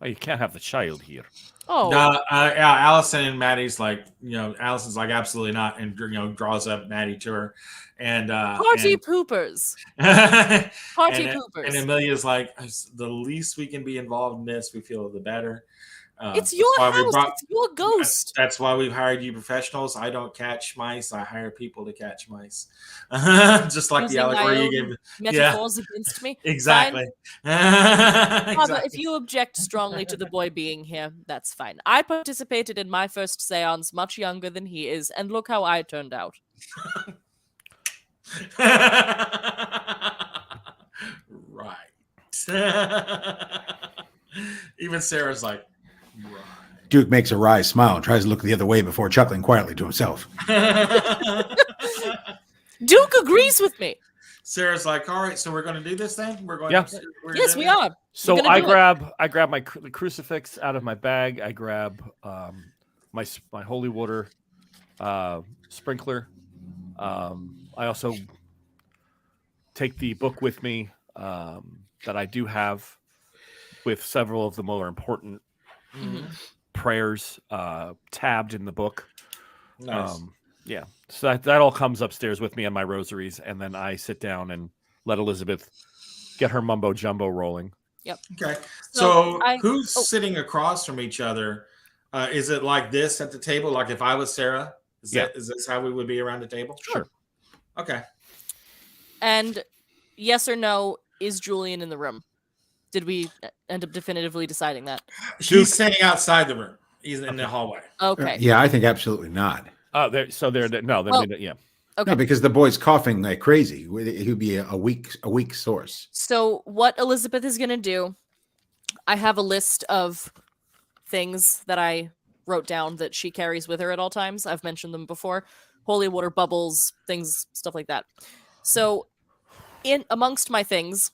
Oh, you can't have the child here. Oh, Allison and Maddie's like, Allison's like, absolutely not, and draws up Maddie to her, and poopers. Party poopers. And Amelia's like, the least we can be involved in this, we feel the better. It's your house. It's your ghost. That's why we've hired you professionals. I don't catch mice. I hire people to catch mice. Just like the allegory you gave. Metaphors against me. Exactly. Father, if you object strongly to the boy being here, that's fine. I participated in my first seance much younger than he is, and look how I turned out. Right. Even Sarah's like, right. Duke makes a wry smile and tries to look the other way before chuckling quietly to himself. Duke agrees with me. Sarah's like, all right, so we're going to do this then? We're going. Yeah. Yes, we are. So I grab my crucifix out of my bag. I grab my holy water sprinkler. I also take the book with me that I do have with several of the more important prayers tabbed in the book. Nice. Yeah. So that all comes upstairs with me and my rosaries, and then I sit down and let Elizabeth get her mumbo jumbo rolling. Yep. Okay. So who's sitting across from each other? Is it like this at the table? Like if I was Sarah? Is this how we would be around the table? Sure. Okay. And yes or no, is Julian in the room? Did we end up definitively deciding that? He's standing outside the room. He's in the hallway. Okay. Yeah, I think absolutely not. Okay. No, because the boy's coughing like crazy. He would be a weak source. So what Elizabeth is going to do, I have a list of things that I wrote down that she carries with her at all times. I've mentioned them before. Holy water, bubbles, things, stuff like that. So in amongst my things,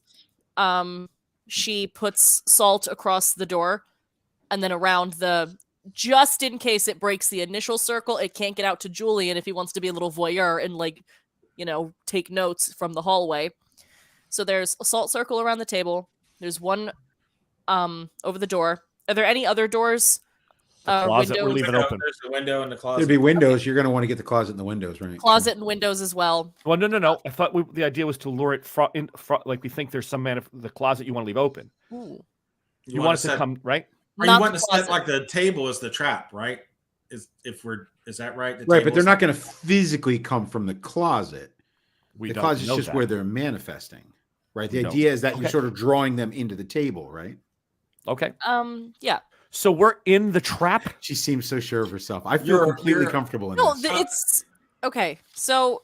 she puts salt across the door and then around just in case it breaks the initial circle, it can't get out to Julian if he wants to be a little voyeur and take notes from the hallway. So there's a salt circle around the table. There's one over the door. Are there any other doors? Closet we're leaving open. There's a window in the closet. There'd be windows. Okay. You're going to want to get the closet and the windows, right? Closet and windows as well. Well, no. I thought the idea was to lure it in front. Like we think there's some the closet you want to leave open. Ooh. You want it to come right? Or you want to set like the table as the trap, right? Is that right? Right, but they're not going to physically come from the closet. The closet is just where they're manifesting, right? The idea is that you're sort of drawing them into the table, right? Okay. Yeah. So we're in the trap. She seems so sure of herself. I feel completely comfortable in this. It's okay. So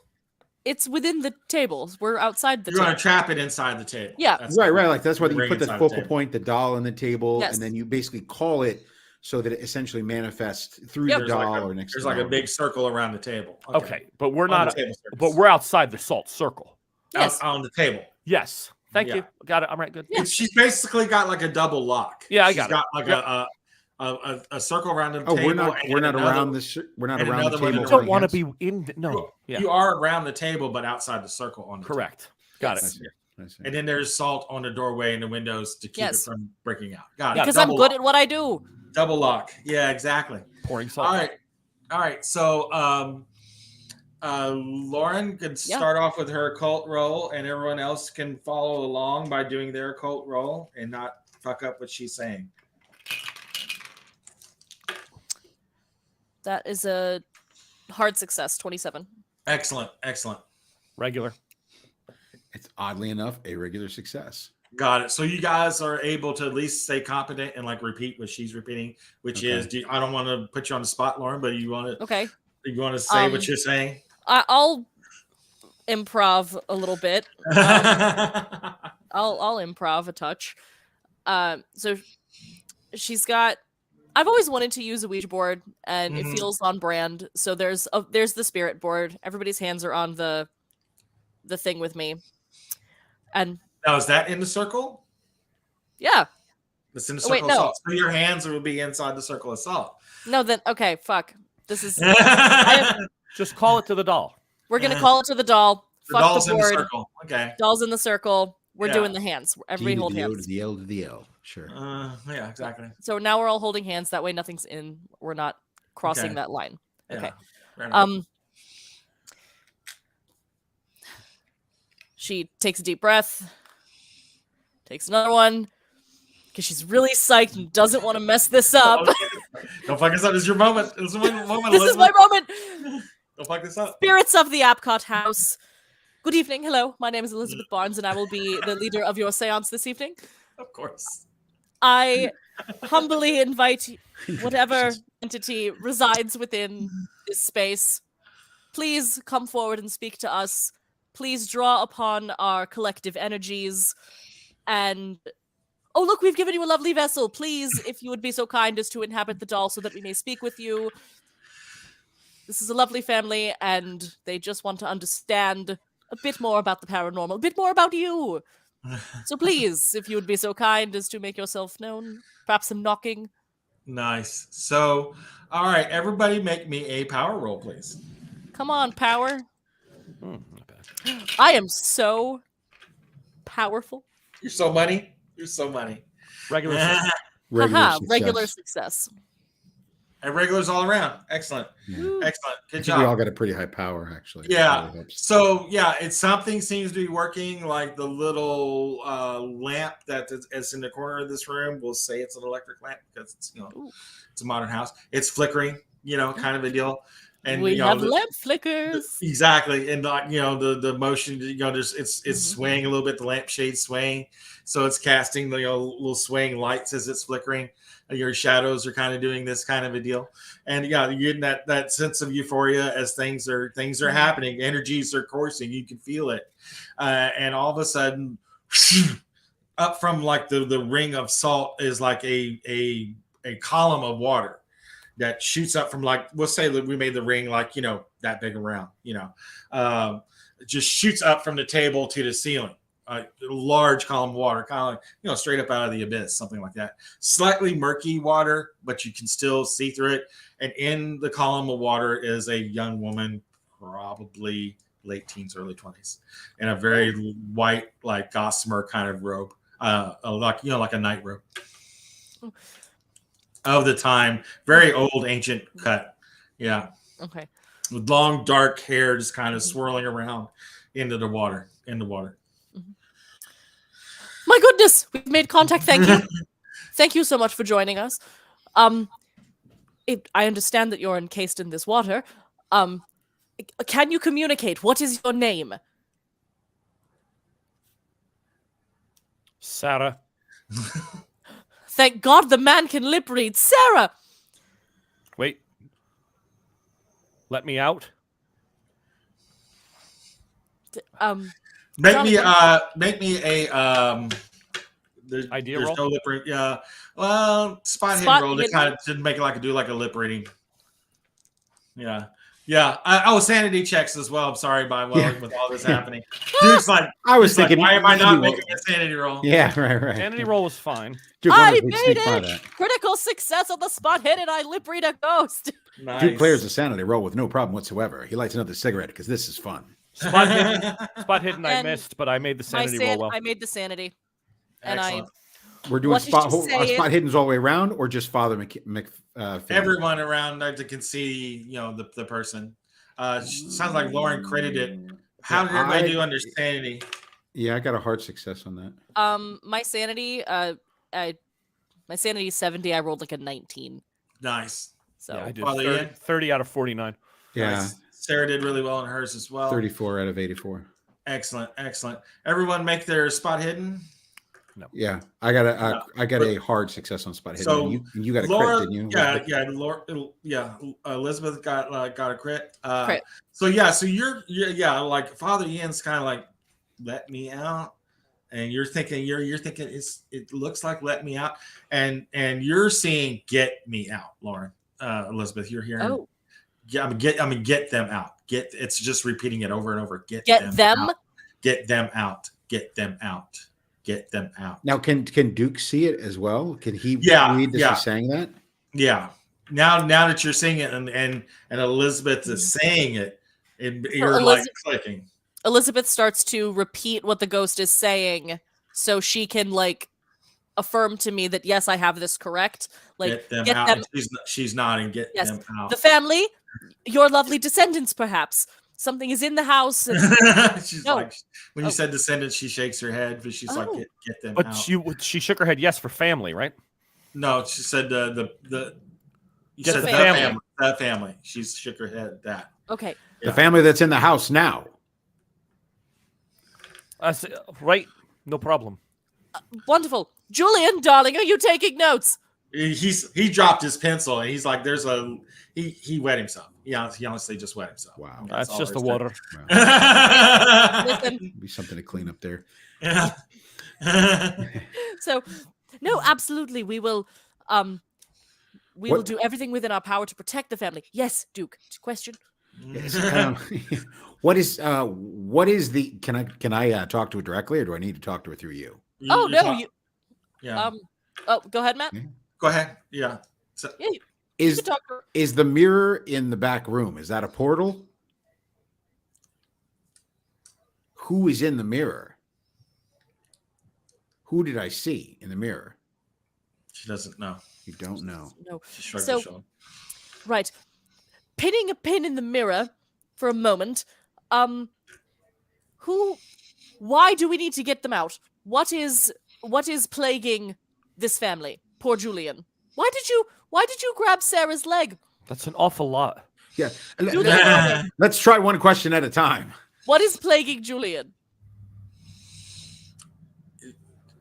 it's within the tables. We're outside the table. You're going to trap it inside the table. Yeah. Right. Like that's why you put the focal point, the doll on the table, and then you basically call it so that it essentially manifests through Yep. the There's like doll a- or next There's to like the a doll. big circle around the table. Okay, but we're On not. the table surface. But we're outside the salt circle. Yes. on the table. Yes. Thank Yeah. you. Got it. I'm right. Good. Yeah. She's basically got like a double lock. Yeah, I She's got it. like Yep. a circle around the Oh, table. we're not around this. We're not and around the another one table. in I the don't want to holding be in. No. Yeah. You are around the table, but outside the circle on the Correct. Got hands. I it. see. I see. And then there's salt on the doorway and the windows to keep Yes. it from breaking out. Got it. Because I'm Double good lock. at what I do. Double lock. Yeah, exactly. Pouring salt. All right. So Lauren could start off with her occult roll, and everyone else can follow along by doing their occult roll and not fuck up what she's saying. That is a hard success, 27. Excellent. Regular. It's oddly enough a regular success. Got it. So you guys are able to at least stay competent and like repeat what she's repeating, which is I don't want to put you on the spot, Lauren, but you want to Okay. say what you're saying? I'll improv a little bit. I'll improv a touch. So she's got. I've always wanted to use a Ouija board, and it feels on brand. So there's the spirit board. Everybody's hands are on the thing with me, and Now is that in the circle? yeah. It's in the Oh, circle wait, of no. salt. So your hands will be inside the circle of salt. No, then okay, fuck. This is Just call it to the doll. we're gonna call it to the doll. The Fuck doll's the in the board. circle. Okay. Doll's in the circle. We're Yeah. doing the hands. Everybody D to hold the O to hands. the L to the L. Sure. Yeah, exactly. So now we're all holding hands. That way, nothing's in. We're not crossing Okay. that line. Yeah. Okay. Fair enough. She takes a deep breath, takes another one, because she's really psyched and doesn't want to mess this up. Don't fuck this up. This is your moment. This is my moment. This is my moment. Don't fuck this up. Spirits of the Apcot House. Good evening. Hello. My name is Elizabeth Barnes, and I will be the leader of your seance this evening. Of course. I humbly invite whatever entity resides within this space. Please come forward and speak to us. Please draw upon our collective energies. And oh, look, we've given you a lovely vessel. Please, if you would be so kind as to inhabit the doll so that we may speak with you. This is a lovely family, and they just want to understand a bit more about the paranormal, a bit more about you. So please, if you would be so kind as to make yourself known, perhaps some knocking. Nice. So, all right, everybody make me a power roll, please. Come on, power. Not bad. I am so powerful. You're so money. You're so money. Regular. success. Haha, regular success. And regulars all around. Excellent. Woo. Excellent. I Good think we all job. got a pretty high power, actually. Yeah. That really helps. So yeah, it's something seems to be working. Like the little lamp that is in the corner of this room. We'll say it's an electric lamp because it's Ooh. it's a modern house. It's flickering, kind of a deal. And We you know, have the- lamp flickers. Exactly, and the motion, there's it's swaying a little bit. The lampshade swaying, so it's casting little swaying lights as it's flickering. Your shadows are kind of doing this kind of a deal, and you're getting that sense of euphoria as things are happening. Energies are coursing. You can feel it, and all of a sudden, up from like the ring of salt is like a column of water that shoots up from, like, we'll say that we made the ring like that big around, it just shoots up from the table to the ceiling, a large column of water, kind of like, straight up out of the abyss, something like that. Slightly murky water, but you can still see through it. And in the column of water is a young woman, probably late teens, early 20s, in a very white, like gossamer kind of robe, like a night robe of the time, very old, ancient cut. Yeah. Okay. With long, dark hair just kind of swirling around into the water. My goodness, we've made contact. Thank you. Thank you so much for joining us. I understand that you're encased in this water. Can you communicate? What is your name? Sarah. Thank God the man can lip read. Sarah! Wait. Let me out. Make me Jonathan. make me a Idea there's roll? no lip reading. Yeah. Well, spot hidden roll to kind of make it like a lip reading. Yeah. Yeah. Sanity checks as well. I'm sorry, with all this happening. Dude's like, I was thinking, why am I not maybe making a sanity roll? Yeah, right. Sanity roll was fine. Duke, I made it! Critical success on the spot hidden. I lip read a ghost. Nice. Duke clears a sanity roll with no problem whatsoever. He lights another cigarette because this is fun. Spot hidden I And missed, but I made the sanity roll well. I made the sanity. Excellent. We're doing spot hiddens all the way around, or just Father everyone around there can see, the person. Sounds like Lauren credited. How did everybody do under sanity? Yeah, I got a hard success on that. My sanity, my sanity is 70. I rolled like a 19. Nice. So yeah, I did 30 out of 49. Yeah. Nice. Sarah did really well in hers as well. 34 out of 84. Excellent. Everyone make their spot hidden. No. Yeah, I got a hard success on spot hidden. So you got a Laura, crit, didn't you? Elizabeth got a crit. Crit. So you're like Father Ian's kind of like, let me out, and you're thinking it looks like let me out, and you're seeing get me out, Lauren. Elizabeth, you're hearing. Oh. Yeah, get them out. It's just repeating it over and over. Get them out. Get them out. Get them out. Get them out. Now, can Duke see it as well? Can he read this as saying that? Yeah. Now that you're seeing it and Elizabeth is saying it, you're like clicking. Elizabeth starts to repeat what the ghost is saying, so she can affirm to me that yes, I have this correct. Get them out. She's nodding. Get them out. The family, your lovely descendants, perhaps. Something is in the house. And... she's like, when you said descendants, she shakes her head, but she's like, get them out. But she shook her head yes for family, right? No, she said the family. She shook her head at that. Okay. The family that's in the house now. Right. No problem. Wonderful. Julian, darling, are you taking notes? He dropped his pencil and he's like, he wet himself. Yeah, he honestly just wet himself. Wow. That's just the water. Wow. Be something to clean up there. Yeah. So, no, absolutely. We will do everything within our power to protect the family. Yes, Duke. Question. Yes, what is the can I talk to her directly, or do I need to talk to her through you? Yeah. Go ahead, Matt. Go ahead. Yeah. So, is the mirror in the back room? Is that a portal? Who is in the mirror? Who did I see in the mirror? She doesn't know. You don't know. No. She shrugged her shoulder. Right. Pinning a pin in the mirror for a moment. Why do we need to get them out? What is plaguing this family? Poor Julian. Why did you grab Sarah's leg? That's an awful lot. Yeah. Let's try one question at a time. What is plaguing Julian?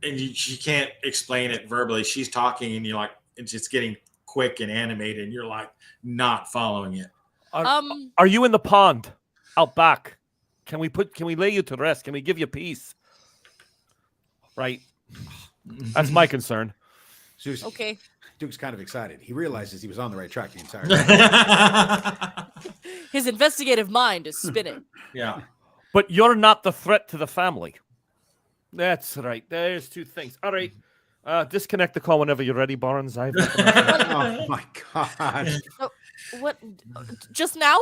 And she can't explain it verbally. She's talking, and you're like, it's just getting quick and animated, and you're like not following it. Are you in the pond out back? Can we lay you to rest? Can we give you peace? Right. That's my concern. Okay. Duke's kind of excited. He realizes he was on the right track the entire time. His investigative mind is spinning. Yeah. But you're not the threat to the family. That's right. There's two things. All right. Disconnect the call whenever you're ready, Barnes. Oh my God. What? Just now?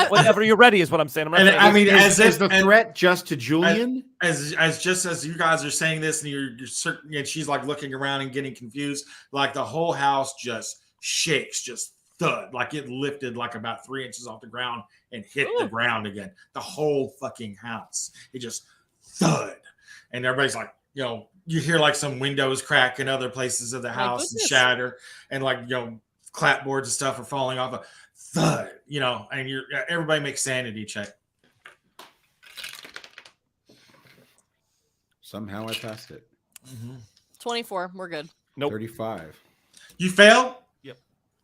Whenever you're ready is what I'm saying. Is the threat just to Julian? As you guys are saying this, and you're certain, and she's like looking around and getting confused, like the whole house just shakes, just thud, like it lifted like about 3 inches off the ground and hit the ground again. The whole fucking house, it just thud, and everybody's like, you hear like some windows crack in other places of the house and shatter, and like clapboards and stuff are falling off. Thud, and everybody makes sanity check. Somehow I passed it. 24. We're good. Nope. 35. You fail? Yep.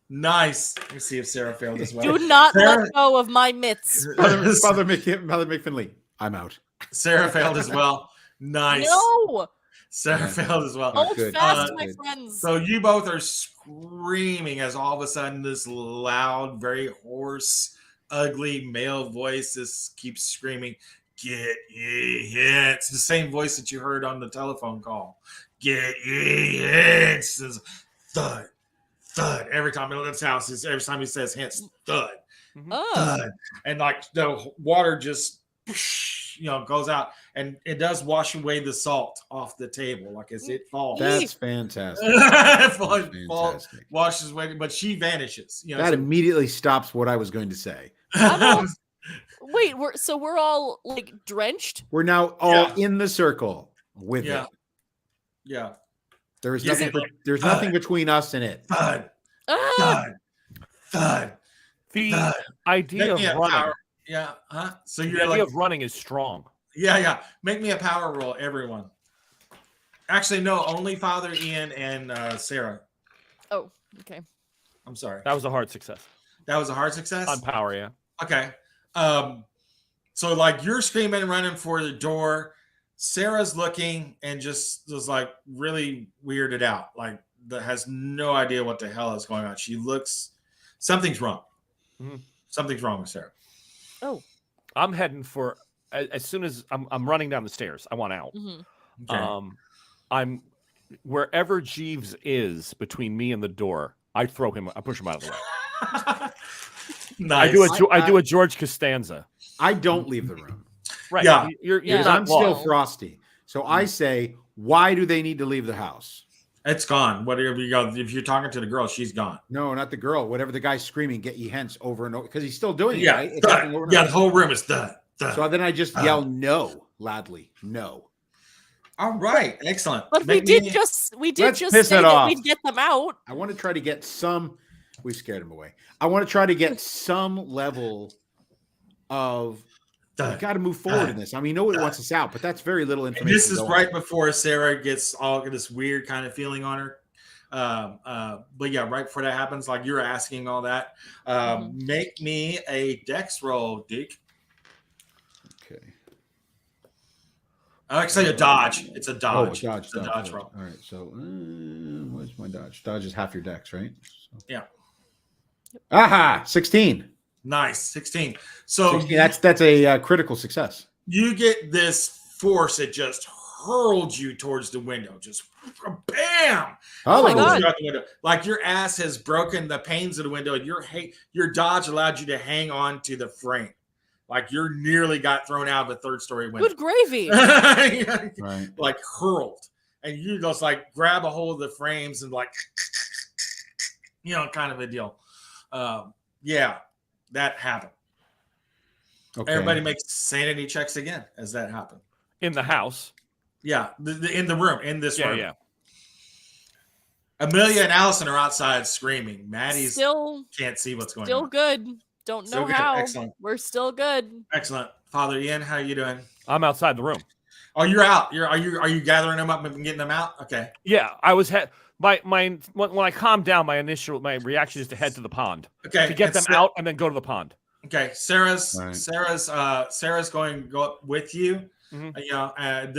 Nice. Let's see if Sarah failed as well. Do not let go of my mitts. Father McFinley, I'm out. Sarah failed as well. Nice. No. Sarah failed as well. Hold Good. fast, my Good. friends. So you both are screaming as all of a sudden this loud, very hoarse, ugly male voice just keeps screaming, "Get ye hence!" It's the same voice that you heard on the telephone call. "Get ye hence!" It's thud, thud. Every time he leaves house, every time he says hence, thud, thud. And like the water just goes out, and it does wash away the salt off the table, like as it falls. That's fantastic. Fantastic. Washes away, but she vanishes. That immediately stops what I was going to say. Wait, we're all like drenched. We're now all in the circle with it. Yeah. There's nothing. There's nothing between us and it. Thud, thud, thud. The idea of running. Yeah. Huh? So The you're idea of running is strong. Yeah. Make me a power roll, everyone. Actually, no, only Father Ian and Sarah. Oh, okay. I'm sorry. That was a hard success. That was a hard success? On power, yeah. Okay. So like you're screaming, running for the door. Sarah's looking and just was like really weirded out. Like that has no idea what the hell is going on. She looks, something's wrong. Mm-hmm. Something's wrong with Sarah. Oh. I'm heading for as soon as I'm running down the stairs. I want out. Mm-hmm. Okay. I'm wherever Jeeves is between me and the door. I push him out of the way. Nice. I do a George Costanza. I don't leave the room. Right. Yeah. You're I'm still lost. frosty. So I say, why do they need to leave the house? It's gone. Whatever you got. If you're talking to the girl, she's gone. No, not the girl. Whatever the guy's screaming, get ye hence over and over. Because he's still doing it, Yeah. right? It's happening over and The over. whole room is done. So then I just yell no loudly. No. All right. Excellent. But Let's we did just piss say it that off. we'd get them out. I want to try to get some. We scared him away. I want to try to get some level of. You got to move forward in this. I mean, you know it wants us out, but that's very little information. And this is right before Sarah gets all this weird kind of feeling on her. But yeah, right before that happens, like you're asking all that. Make me a dex roll, Duke. Okay. Actually, a dodge. It's a dodge. Oh, dodge. It's a dodge roll. All right. So, what's my dodge? Dodge is half your dex, right? So. Yeah. Aha! 16. Nice. 16. So 16, that's a critical success. you get this force that just hurled you towards the window. Just bam! Oh my God. You out the window. Like your ass has broken the panes of the window, and your dodge allowed you to hang on to the frame. Like you're nearly got thrown out of a third-story window. Good gravy. Right. Like hurled, and you just like grab a hold of the frames and like, kind of a deal. Yeah, that happened. Okay. Everybody makes sanity checks again as that happened. In the house. Yeah, in the room, in this room. Yeah. Amelia and Allison are outside screaming. Maddie's Still can't see what's going still on. good. Don't Still know good. how. Excellent. We're still good. Excellent. Father Ian, how you doing? I'm outside the room. Oh, you're out. Are you gathering them up and getting them out? Okay. Yeah, I was when I calmed down, my reaction is to head to the pond. Okay. To get them out and then go to the pond. Okay. Sarah's Right. Sarah's going to go up with you. Mhm.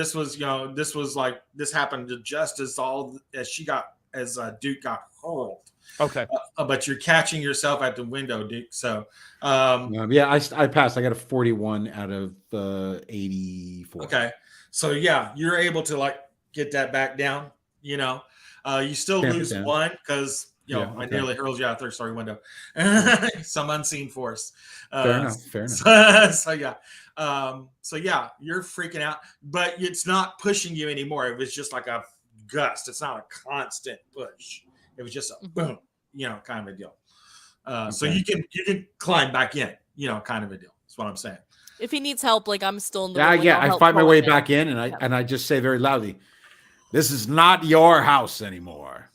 This happened just as Duke got hurled. Okay. But you're catching yourself at the window, Duke. So, Yeah, I passed. I got a 41 out of 84. okay. So yeah, you're able to like get that back down. You still Tamp it lose down. one because Yeah, I okay. nearly hurled you out third story window. Some unseen force. Fair enough. So yeah, you're freaking out, but it's not pushing you anymore. It was just like a gust. It's not a constant push. It was just a boom, kind of a deal. So Okay. you can climb back in, kind of a deal. That's what I'm saying. If he needs help, like I'm still in the Yeah, room, like, yeah. I'll I help find my pull way him in. back in, and I just say very loudly, "This is not your house anymore."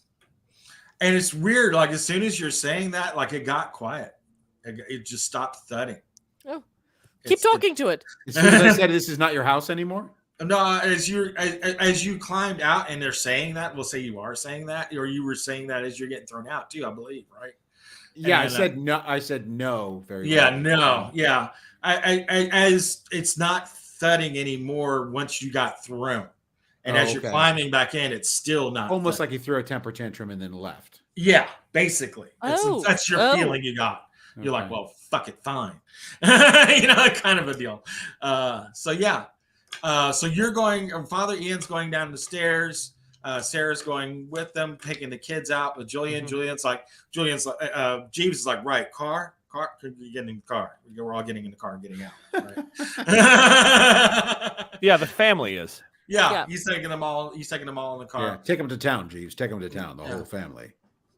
And it's weird. Like as soon as you're saying that, like it got quiet. It just stopped thudding. Oh. Keep talking to it. As soon as I said, "This is not your house anymore." No, as you climbed out and they're saying that, we'll say you are saying that, or you were saying that as you're getting thrown out too, I believe, right? Yeah, And I said no. I said no. Very. Yeah, loudly. no, yeah. As it's not thudding anymore once you got through, And Oh, as you're okay. climbing back in, it's still not Almost flipping. like you threw a temper tantrum and then left. Yeah, basically. Oh. That's your Oh. feeling you got. You're like, Okay. well, fuck it, fine. Kind of a deal. So yeah. So you're going, Father Ian's going down the stairs. Sarah's going with them, taking the kids out with Julian. Julian's like, Jeeves is like, right, car, you get in the car. We're all getting in the car and getting out. Right? Yeah, the family is. Yeah, he's taking them all. He's taking them all in the car. Yeah, take them to town, Jeeves. Take them to town. The whole family.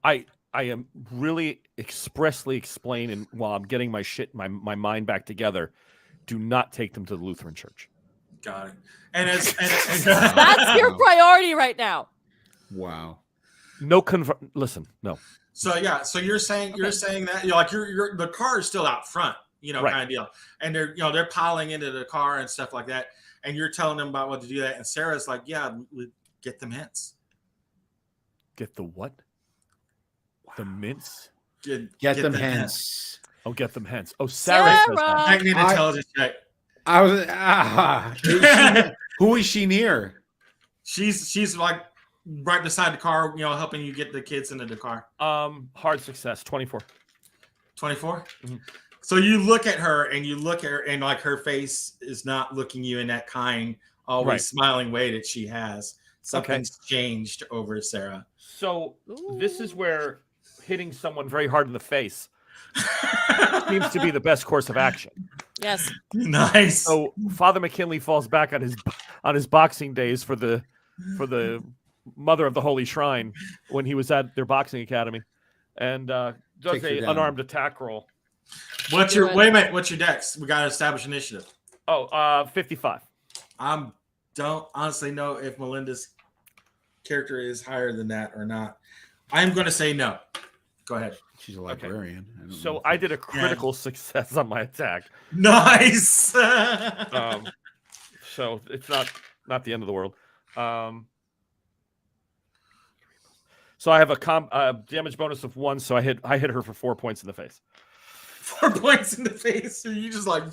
I am really expressly explaining while I'm getting my mind back together. Do not take them to the Lutheran church. Got it. And That's your priority right now. Wow. No listen, no. So yeah, so you're saying that you're like you're the car is still out front, Right. kind of deal, and they're piling into the car and stuff like that, and you're telling them about what to do that, and Sarah's like, yeah, we get them hints. Get the what? The mints? Get them hence. Oh, get them hence. Oh, Sarah says that. Make me an intelligence check. I was. Who is she near? She's like right beside the car, helping you get the kids into the car. Hard success. 24. 24. Mm-hmm. So you look at her and like her face is not looking you in that kind, always smiling way that she has. Something's changed over Sarah. So this is where hitting someone very hard in the face seems to be the best course of action. Yes. Nice. So Father McKinley falls back on his boxing days for the Mother of the Holy Shrine when he was at their boxing academy, and does an unarmed attack roll. Wait a minute? What's your dex? We got to establish initiative. 55. Don't honestly know if Melinda's character is higher than that or not. I'm going to say no. Go ahead. She's a librarian. So I did a critical success on my attack. Nice. So it's not the end of the world. So I have a damage bonus of 1. So I hit her for 4 points in the face. 4 points in the face. So you just like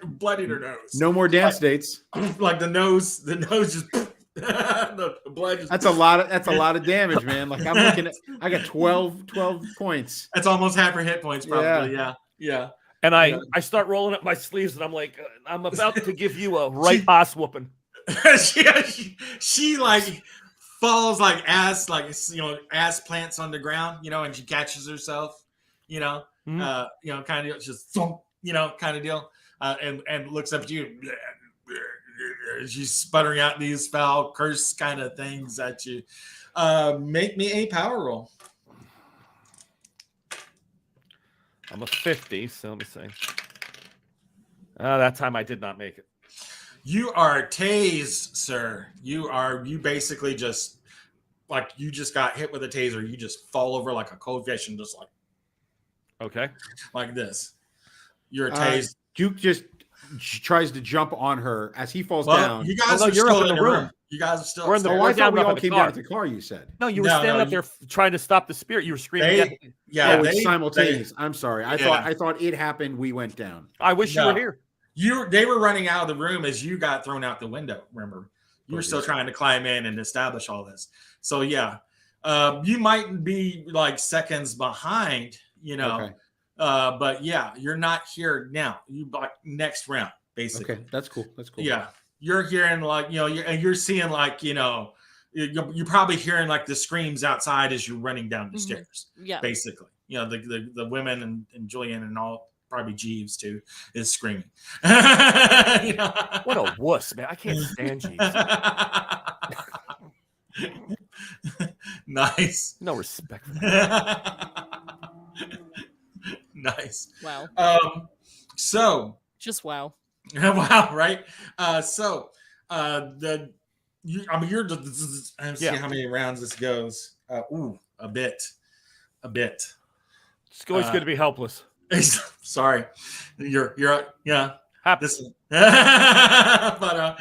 bloodied her nose. No more dance dates. Like the nose just. The blood just. That's a lot of damage, man. Like I'm looking at, I got 12 points. That's almost half her hit points, probably. Yeah. And I start rolling up my sleeves, and I'm like, I'm about to give you a right ass whooping. she like falls like ass plants on the ground, and she catches herself, kind of just kind of deal, and looks up at you. She's sputtering out these foul curse kind of things at you. Make me a power roll. I'm a 50, so let me see. That time I did not make it. You are tased, sir. You basically just like you just got hit with a taser. You just fall over like a cold fish and just like this. You're tased. Duke just tries to jump on her as he falls down. You guys are still in the room. You guys are still. We're in the. I thought we all the came car. down to the car. You said. No, you were standing up there trying to stop the spirit. You were screaming. It's simultaneous. I'm sorry. I thought it happened. We went down. I wish you were here. They were running out of the room as you got thrown out the window. Remember, you were still trying to climb in and establish all this. So you might be like seconds behind. Okay. But you're not here now. You like next round, basically. Okay, that's cool. Yeah, you're hearing like you're seeing like you're probably hearing like the screams outside as you're running down the stairs. Yeah, basically, the women and Julian and all probably Jeeves too is screaming. What a wuss, man! I can't stand Jeeves. Nice. No respect for that. Nice. Wow. So just wow. Wow, right? You're let's see how many rounds this goes. A bit. It's always good to be helpless. Sorry. You're Happy. But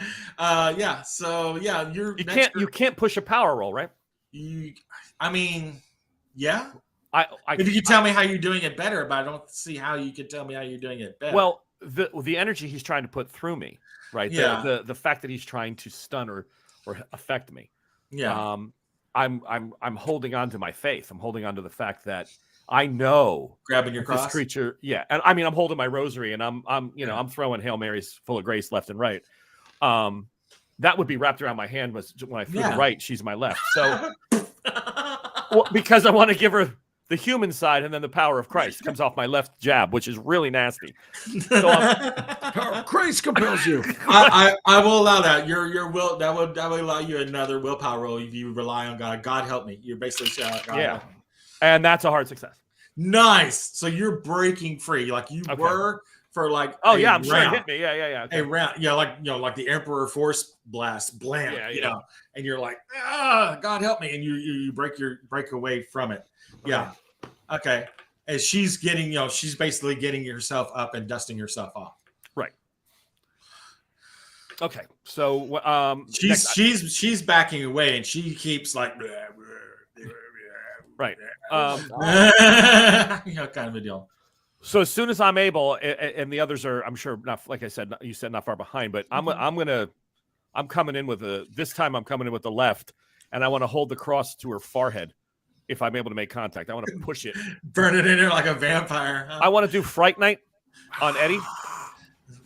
you can't push a power roll, right? If you could tell me how you're doing it better, but I don't see how you could tell me how you're doing it better. Well, the energy he's trying to put through me, right? Yeah. The fact that he's trying to stun or or affect me. Yeah. I'm holding on to my faith. I'm holding on to the fact that I know Grabbing your that this cross. creature, yeah. And I mean, I'm holding my rosary and I'm throwing Hail Marys full of grace left and right. That would be wrapped around my hand when I threw the right, she's my left. So because I want to give her the human side, and then the power of Christ comes off my left jab, which is really nasty. So Power of Christ compels you. I will allow that. Your will that would allow you another willpower roll if you rely on God. God help me. You're basically saying, God help me. And that's a hard success. Nice. So you're breaking free, like you were for like. I'm sure it hit me. Yeah. Okay. A round, like the Emperor Force Blast, blam. Yeah. And you're like, God help me, and you break away from it. Okay. Yeah. Okay. And she's getting, she's basically getting herself up and dusting herself off. Right. Okay. So she's backing away, and she keeps like, right. Kind of a deal. So as soon as I'm able, and the others are, I'm sure not, like I said, you said not far behind, but I'm coming in with this time I'm coming in with the left, and I want to hold the cross to her forehead. If I'm able to make contact, I want to push it. Burn it in there like a vampire. Huh? I want to do Fright Night on Eddie.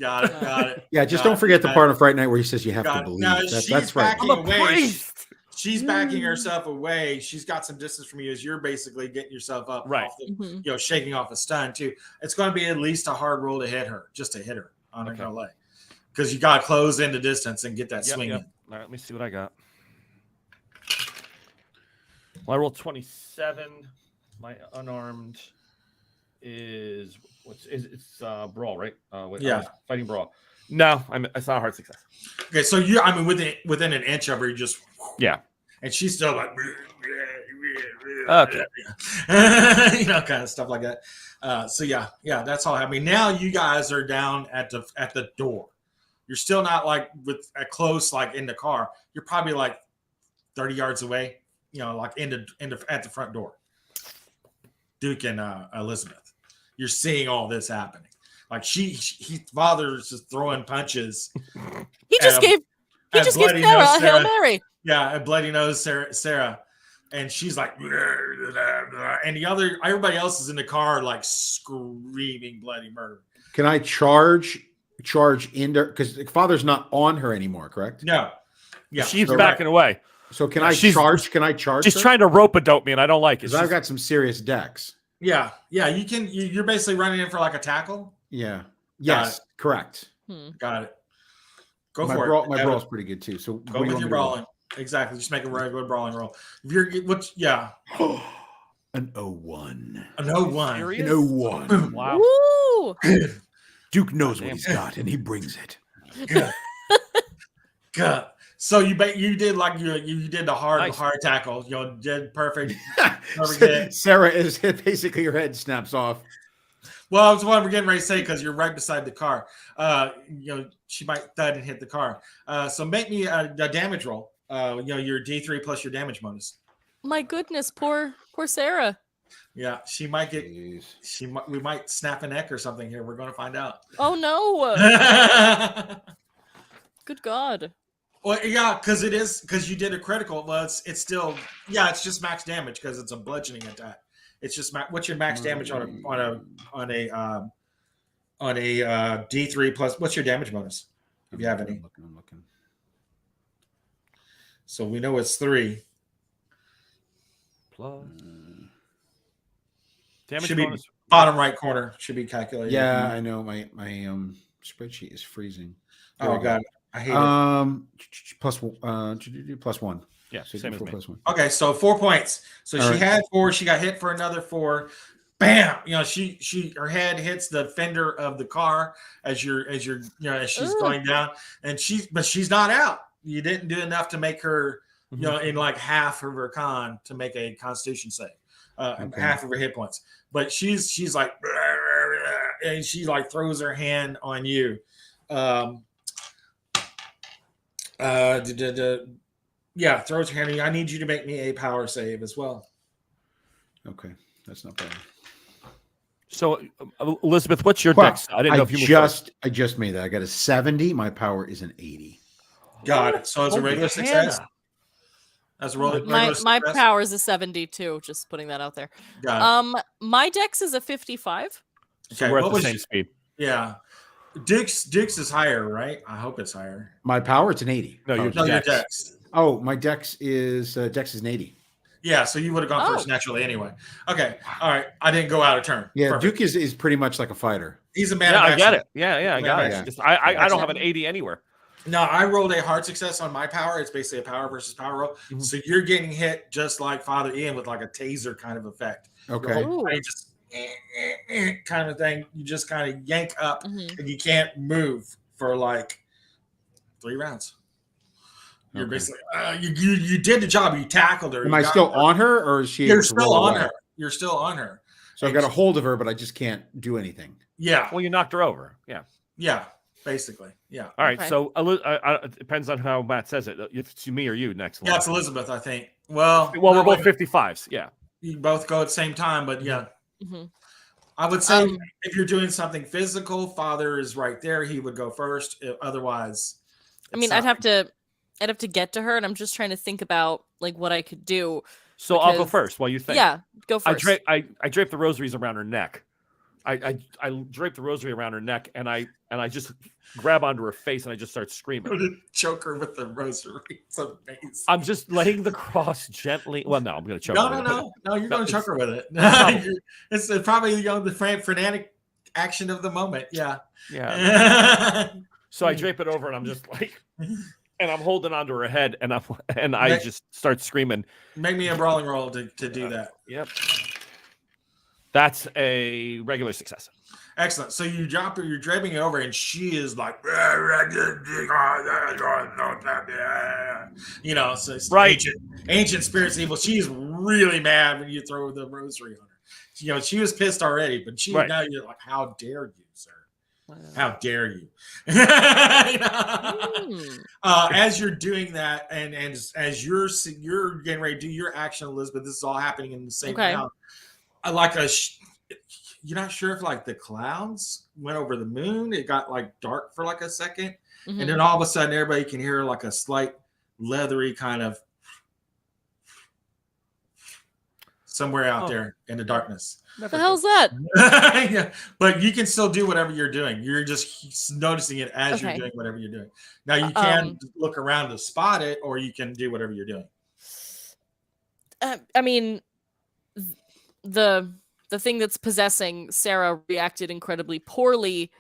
Got it. Yeah, just don't forget the part of Fright Night where he says you have to believe. Now, That's right. I'm a priest. She's backing herself away. She's got some distance from you as you're basically getting yourself up. Right. Off the, shaking off a stun too. It's going to be at least a hard roll to hit her, just to hit her on her leg. Because you got to close into distance and get that swing in. All right, let me see what I got. Well, I rolled 27. My unarmed is it's brawl, right? Fighting brawl. No, it's not a hard success. Okay, so within an inch of her, you just and she's still like okay. Kind of stuff like that. So that's all happening. Now you guys are down at the door. You're still not like with a close like in the car. You're probably like 30 yards away. Like at the front door. Duke and Elizabeth, you're seeing all this happening. Like father's just throwing punches. He just gave Sarah a Hail Mary. Yeah, a bloody nose Sarah, and she's like, and everybody else is in the car like screaming bloody murder. Can I charge into, because father's not on her anymore, correct? No. Yeah, she's backing away. So can I charge? Can I charge? She's trying to rope-a-dope me, and I don't like it. Because I've got some serious decks. Yeah. You can. You're basically running in for like a tackle. Yeah. Yes. Correct. Got it. Go for it. My brawl's pretty good too. So go with your brawling. Exactly. Just make a regular brawling roll. If you're an 01. An 01. An 01. Wow. Woo! Duke knows what he's got, and he brings it. Good. So you did like you did the hard tackle. Did perfect. Sarah is basically her head snaps off. Well, I was what we're getting ready to say because you're right beside the car. She might thud and hit the car. So make me a damage roll. Your D3 plus your damage bonus. My goodness, poor Sarah. Yeah, she might get. We might snap a neck or something here. We're going to find out. Oh no! Good God. Well, yeah, because you did a critical. Well, it's still it's just max damage because it's a bludgeoning attack. It's just what's your max damage on a D3 plus? What's your damage bonus if you have any? I'm looking. So we know it's 3. Plus damage should bonus. Be bottom right corner should be calculated. Yeah, I know my spreadsheet is freezing. Oh God. I hate it. Plus 1. Yeah, so same as me. +1. Okay, so 4 points. So all she had 4. She got hit for another 4. Bam! Her head hits the fender of the car as she's going down, and she's not out. You didn't do enough to make her, in like half of her con to make a Constitution save, half of her hit points. But she's like, and she like throws her hand on you. Throws her hand on you. I need you to make me a power save as well. Okay, that's not bad. So, Elizabeth, what's your dex? I didn't know if you I just made that. I got a 70. My power is an 80. Got it. So it's a Holy regular Hannah. success. That's a regular My success. power is a 72. Just putting that out there. Got it. My dex is a 55. So Okay, we're at what the was same your- speed. Yeah. Duke's is higher, right? I hope it's higher. My power, it's an 80. No, Oh, your No, your dex. dex. Oh, my dex is an 80. Yeah, so you would have gone first naturally anyway. Okay, all right. I didn't go out of turn. Yeah, Perfect. Duke is pretty much like a fighter. He's a man Yeah, of I action. get it. Yeah, I got it. Yeah. Just, I don't have an 80 anywhere. No, I rolled a hard success on my power. It's basically a power versus power roll. Mhm. So you're getting hit just like Father Ian with like a taser kind of effect. Okay. Your whole body just kind of thing. You just kind of yank up Mhm. and you can't move for like 3 rounds. You're Okay. basically you did the job. You tackled her. Am You I got still her. on her, or is she? You're able to still roll on away? her. You're still on her. So I got a hold of her, but I just can't do anything. Yeah. Well, you knocked her over. Yeah. Yeah. Basically. Yeah. All right. Okay. So it depends on how Matt says it. If it's me or you next. Yeah, it's Elizabeth, I think. Well, Well, we're no, both wait, 55s. Yeah. you both go at the same time, but yeah. Mhm. I would say Um, if you're doing something physical, Father is right there. He would go first. Otherwise, I mean, I'd have to get to her, and I'm just trying to think about like what I could do. So I'll go Because- first while you think. Yeah, go first. I drape the rosaries around her neck. I drape the rosary around her neck, and I just grab onto her face, and I just start screaming. choke her with the rosary. It's amazing. I'm just laying the cross gently. Well, no, I'm going to choke. her with it, No. You're No, going to choke her with it. No. It's probably the frenetic action of the moment. Yeah. but- Yeah. So Hmm. I drape it over, and I'm just like, and I'm holding onto her head, and I just start screaming. Make me a brawling roll to do that. Yep. That's a regular success. Excellent. So you drop her, you're draping it over, and she is like, so it's Right. ancient spirits evil. She's really mad when you throw the rosary on her. She was pissed already, but Right. now you're like, how dare you, sir? How dare you? As you're doing that, and as you're getting ready to do your action, Elizabeth, this is all happening in the same round. You're not sure if like the clouds went over the moon. It got like dark for like a second, Mhm. and then all of a sudden, everybody can hear like a slight leathery kind of somewhere out there in the darkness. What the hell's that? Yeah, but you can still do whatever you're doing. You're just noticing it as you're Okay. doing whatever you're doing. Now you can look around to spot it, or you can do whatever you're doing. I mean, the thing that's possessing Sarah reacted incredibly poorly.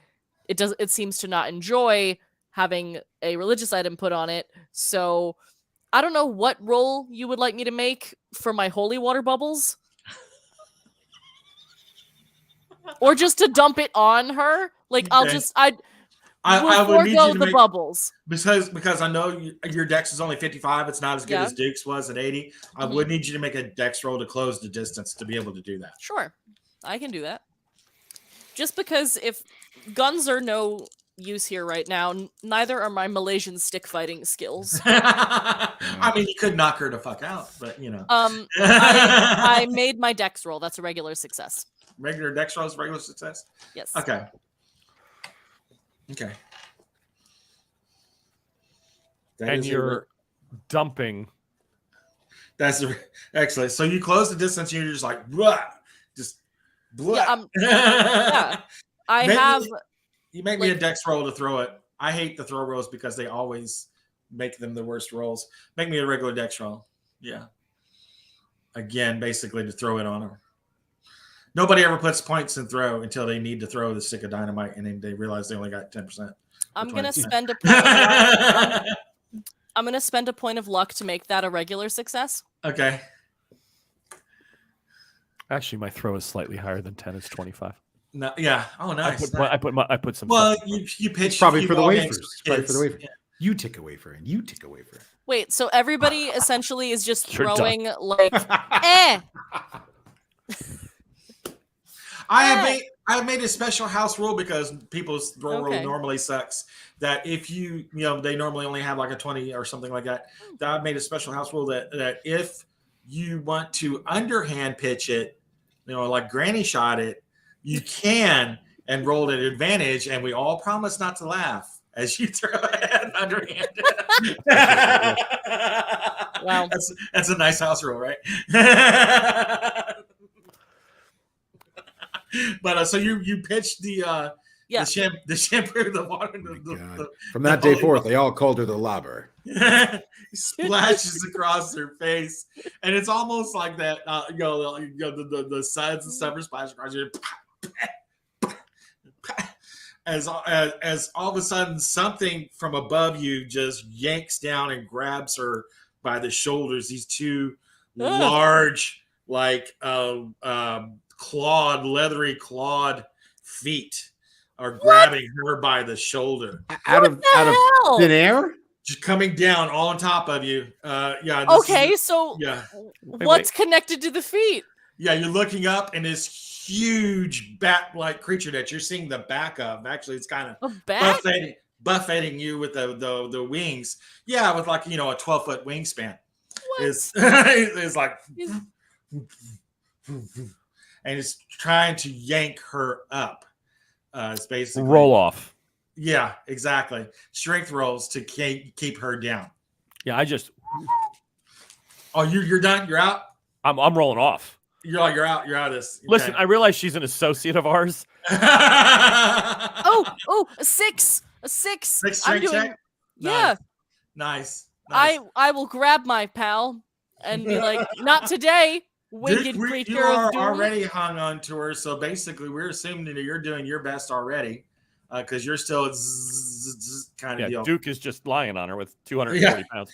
It seems to not enjoy having a religious item put on it. So I don't know what roll you would like me to make for my holy water bubbles. Or just to dump it on her. Like Okay. I would need you forego to the make, bubbles. because I know your dex is only 55. It's not as good Yeah. as Duke's was at 80. I would need you to make a dex roll to close the distance to be able to do that. Sure. I can do that. Just because if guns are no use here right now, neither are my Malaysian stick fighting skills. I mean, you could knock her the fuck out, but I made my dex roll. That's a regular success. regular dex roll is regular success. Yes. Okay. And you're dumping. That's excellent. So you close the distance, and you're just like, blah, just blah. Yeah. I have. You make me a dex roll to throw it. I hate the throw rolls because they always make them the worst rolls. Make me a regular dex roll. Yeah. Again, basically to throw it on her. Nobody ever puts points in throw until they need to throw the stick of dynamite, and then they realize they only got 10%. I'm gonna 20%. spend a point. Of luck. I'm gonna spend a point of luck to make that a regular success. Okay. Actually, my throw is slightly higher than 10. It's 25. No, yeah. Oh, nice. I put some. Well, you pitch Probably you for the ball games wafers. with Probably for the kids. wafer. You take a wafer, and you take a wafer. Wait, so everybody essentially is just You're done. throwing like, eh. I have made a special house rule because people's throw roll normally sucks. That if they normally only have like a 20 or something like that. That I've made a special house rule that if you want to underhand pitch it, like granny shot it, you can and roll at advantage, and we all promise not to laugh as you throw it. underhanded. Wow. That's a nice house rule, right? But so you pitched the Yeah. the shampoo, the water, From that day forth, they all called her the Lobber. splashes across her face, and it's almost like that. The suds and stuff are splashing across you. As all of a sudden something from above you just yanks down and grabs her by the shoulders. These two large, like leathery clawed feet are grabbing her by the shoulder. Out of thin air? Just coming down all on top of you. Okay, so what's connected to the feet? Yeah, you're looking up and this huge bat-like creature that you're seeing the back of. Actually, it's kind of buffeting you with the wings. Yeah, with like, a 12-foot wingspan. It's like, and it's trying to yank her up. It's basically roll off. Yeah, exactly. Strength rolls to keep her down. Yeah, I just. Oh, you're done. You're out. I'm rolling off. You're out. You're out of this. Okay. Listen, I realize she's an associate of ours. Oh, a 6. A 6. 6 strength check? Yeah. Nice. I will grab my pal and be like, not today, winged creature you are of doom. already hung on to her, so basically we're assuming that you're doing your best already. Because you're still kind of deal. Duke is just lying on her with 240 pounds.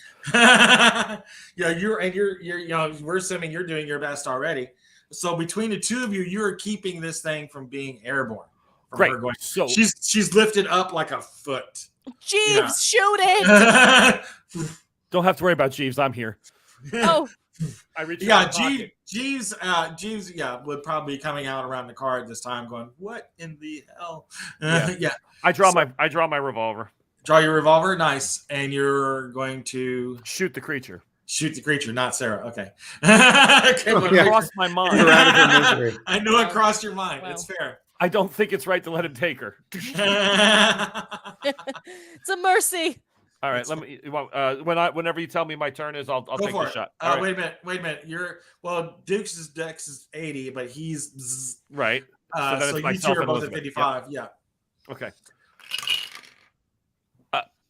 We're assuming you're doing your best already. So between the two of you, you're keeping this thing from being airborne. Great. So she's lifted up like a foot. Jeeves, shoot it! Don't have to worry about Jeeves. I'm here. Oh. I reached Jeeves, would probably be coming out around the car at this time, going, "What in the hell?" Yeah. I draw my revolver. Draw your revolver, nice, and you're going to shoot the creature. Shoot the creature, not Sarah. Okay. It crossed my mind. You're out of her misery. I know it crossed your mind. Wow. It's fair. I don't think it's right to let him take her. It's a mercy. All right, whenever you tell me my turn is, I'll take the shot. Right. Wait a minute. Duke's dex is 80, but he's right. So you two are both at 55. Yeah. Okay.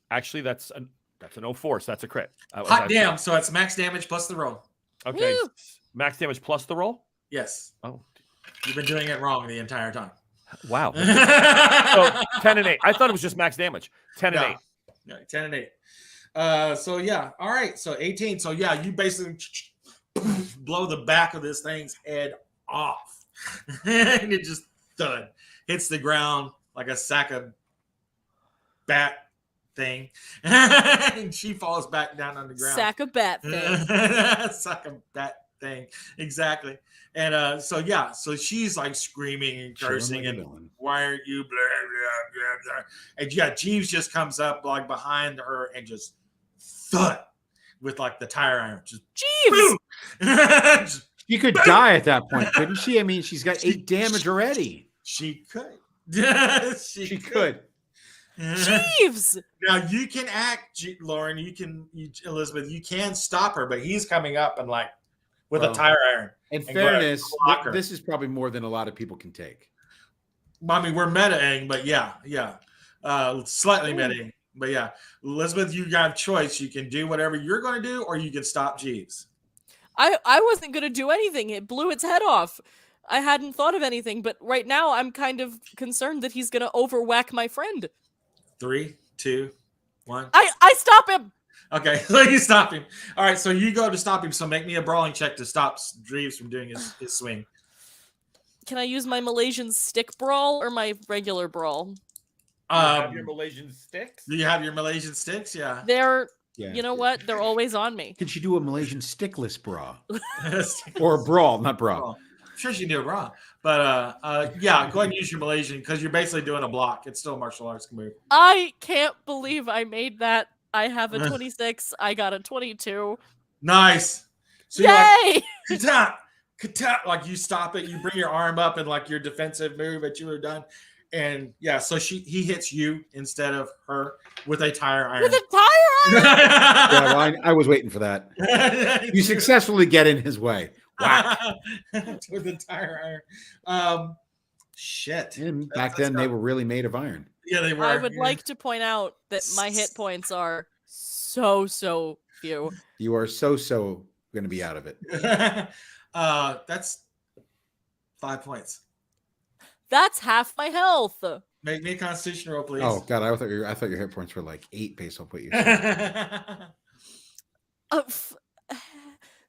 Actually, that's an 04, so that's a crit. Hot damn! So it's max damage plus the roll. Okay. Woo! Max damage plus the roll. Yes. Oh, you've been doing it wrong the entire time. Wow. So 10 and 8. I thought it was just max damage. 10 and 8. No, 10 and 8. All right. So 18. So you basically blow the back of this thing's head off, and it just hits the ground like a sack of bat thing, and she falls back down on the ground. Sack of bat thing. Sack of bat thing. Exactly. And so she's like screaming and cursing and why aren't you blah, blah, blah, blah. And Jeeves just comes up like behind her and just thud with like the tire iron. Just Jeeves! She could die at that point, couldn't she? I mean, she's got 8 damage already. She could. she could. Jeeves! Now you can act, Lauren. Elizabeth. You can stop her, but he's coming up and like with a tire iron. In fairness, this is probably more than a lot of people can take. I mean, we're metaing, but slightly metaing, but yeah. Elizabeth, you got a choice. You can do whatever you're going to do, or you can stop Jeeves. I wasn't going to do anything. It blew its head off. I hadn't thought of anything, but right now I'm kind of concerned that he's going to overwhack my friend. 3, 2, 1. I stop him. Okay, so you stop him. All right, so you go to stop him. So make me a brawling check to stop Jeeves from doing his swing. Can I use my Malaysian stick brawl or my regular brawl? You have your Malaysian sticks? Do you have your Malaysian sticks? Yeah. You know what? They're always on me. Could she do a Malaysian stickless bra? Or a brawl, not bra. I'm sure she can do a bra. But go ahead and use your Malaysian because you're basically doing a block. It's still a martial arts move. I can't believe I made that. I have a 26. I got a 22. Nice. So yay! You're like, like you stop it, you bring your arm up and like your defensive move that you were done, and yeah, so he hits you instead of her with a tire iron. With a tire iron? Yeah, well, I was waiting for that. You successfully get in his way. Whack. With a tire iron. Shit. And back then, they were really made of iron. Yeah, they were. I would like to point out that my hit points are so few. You are so going to be out of it. That's 5 points. That's half my health. Make me a Constitution roll, please. Oh God, I thought your hit points were like 8 based on what you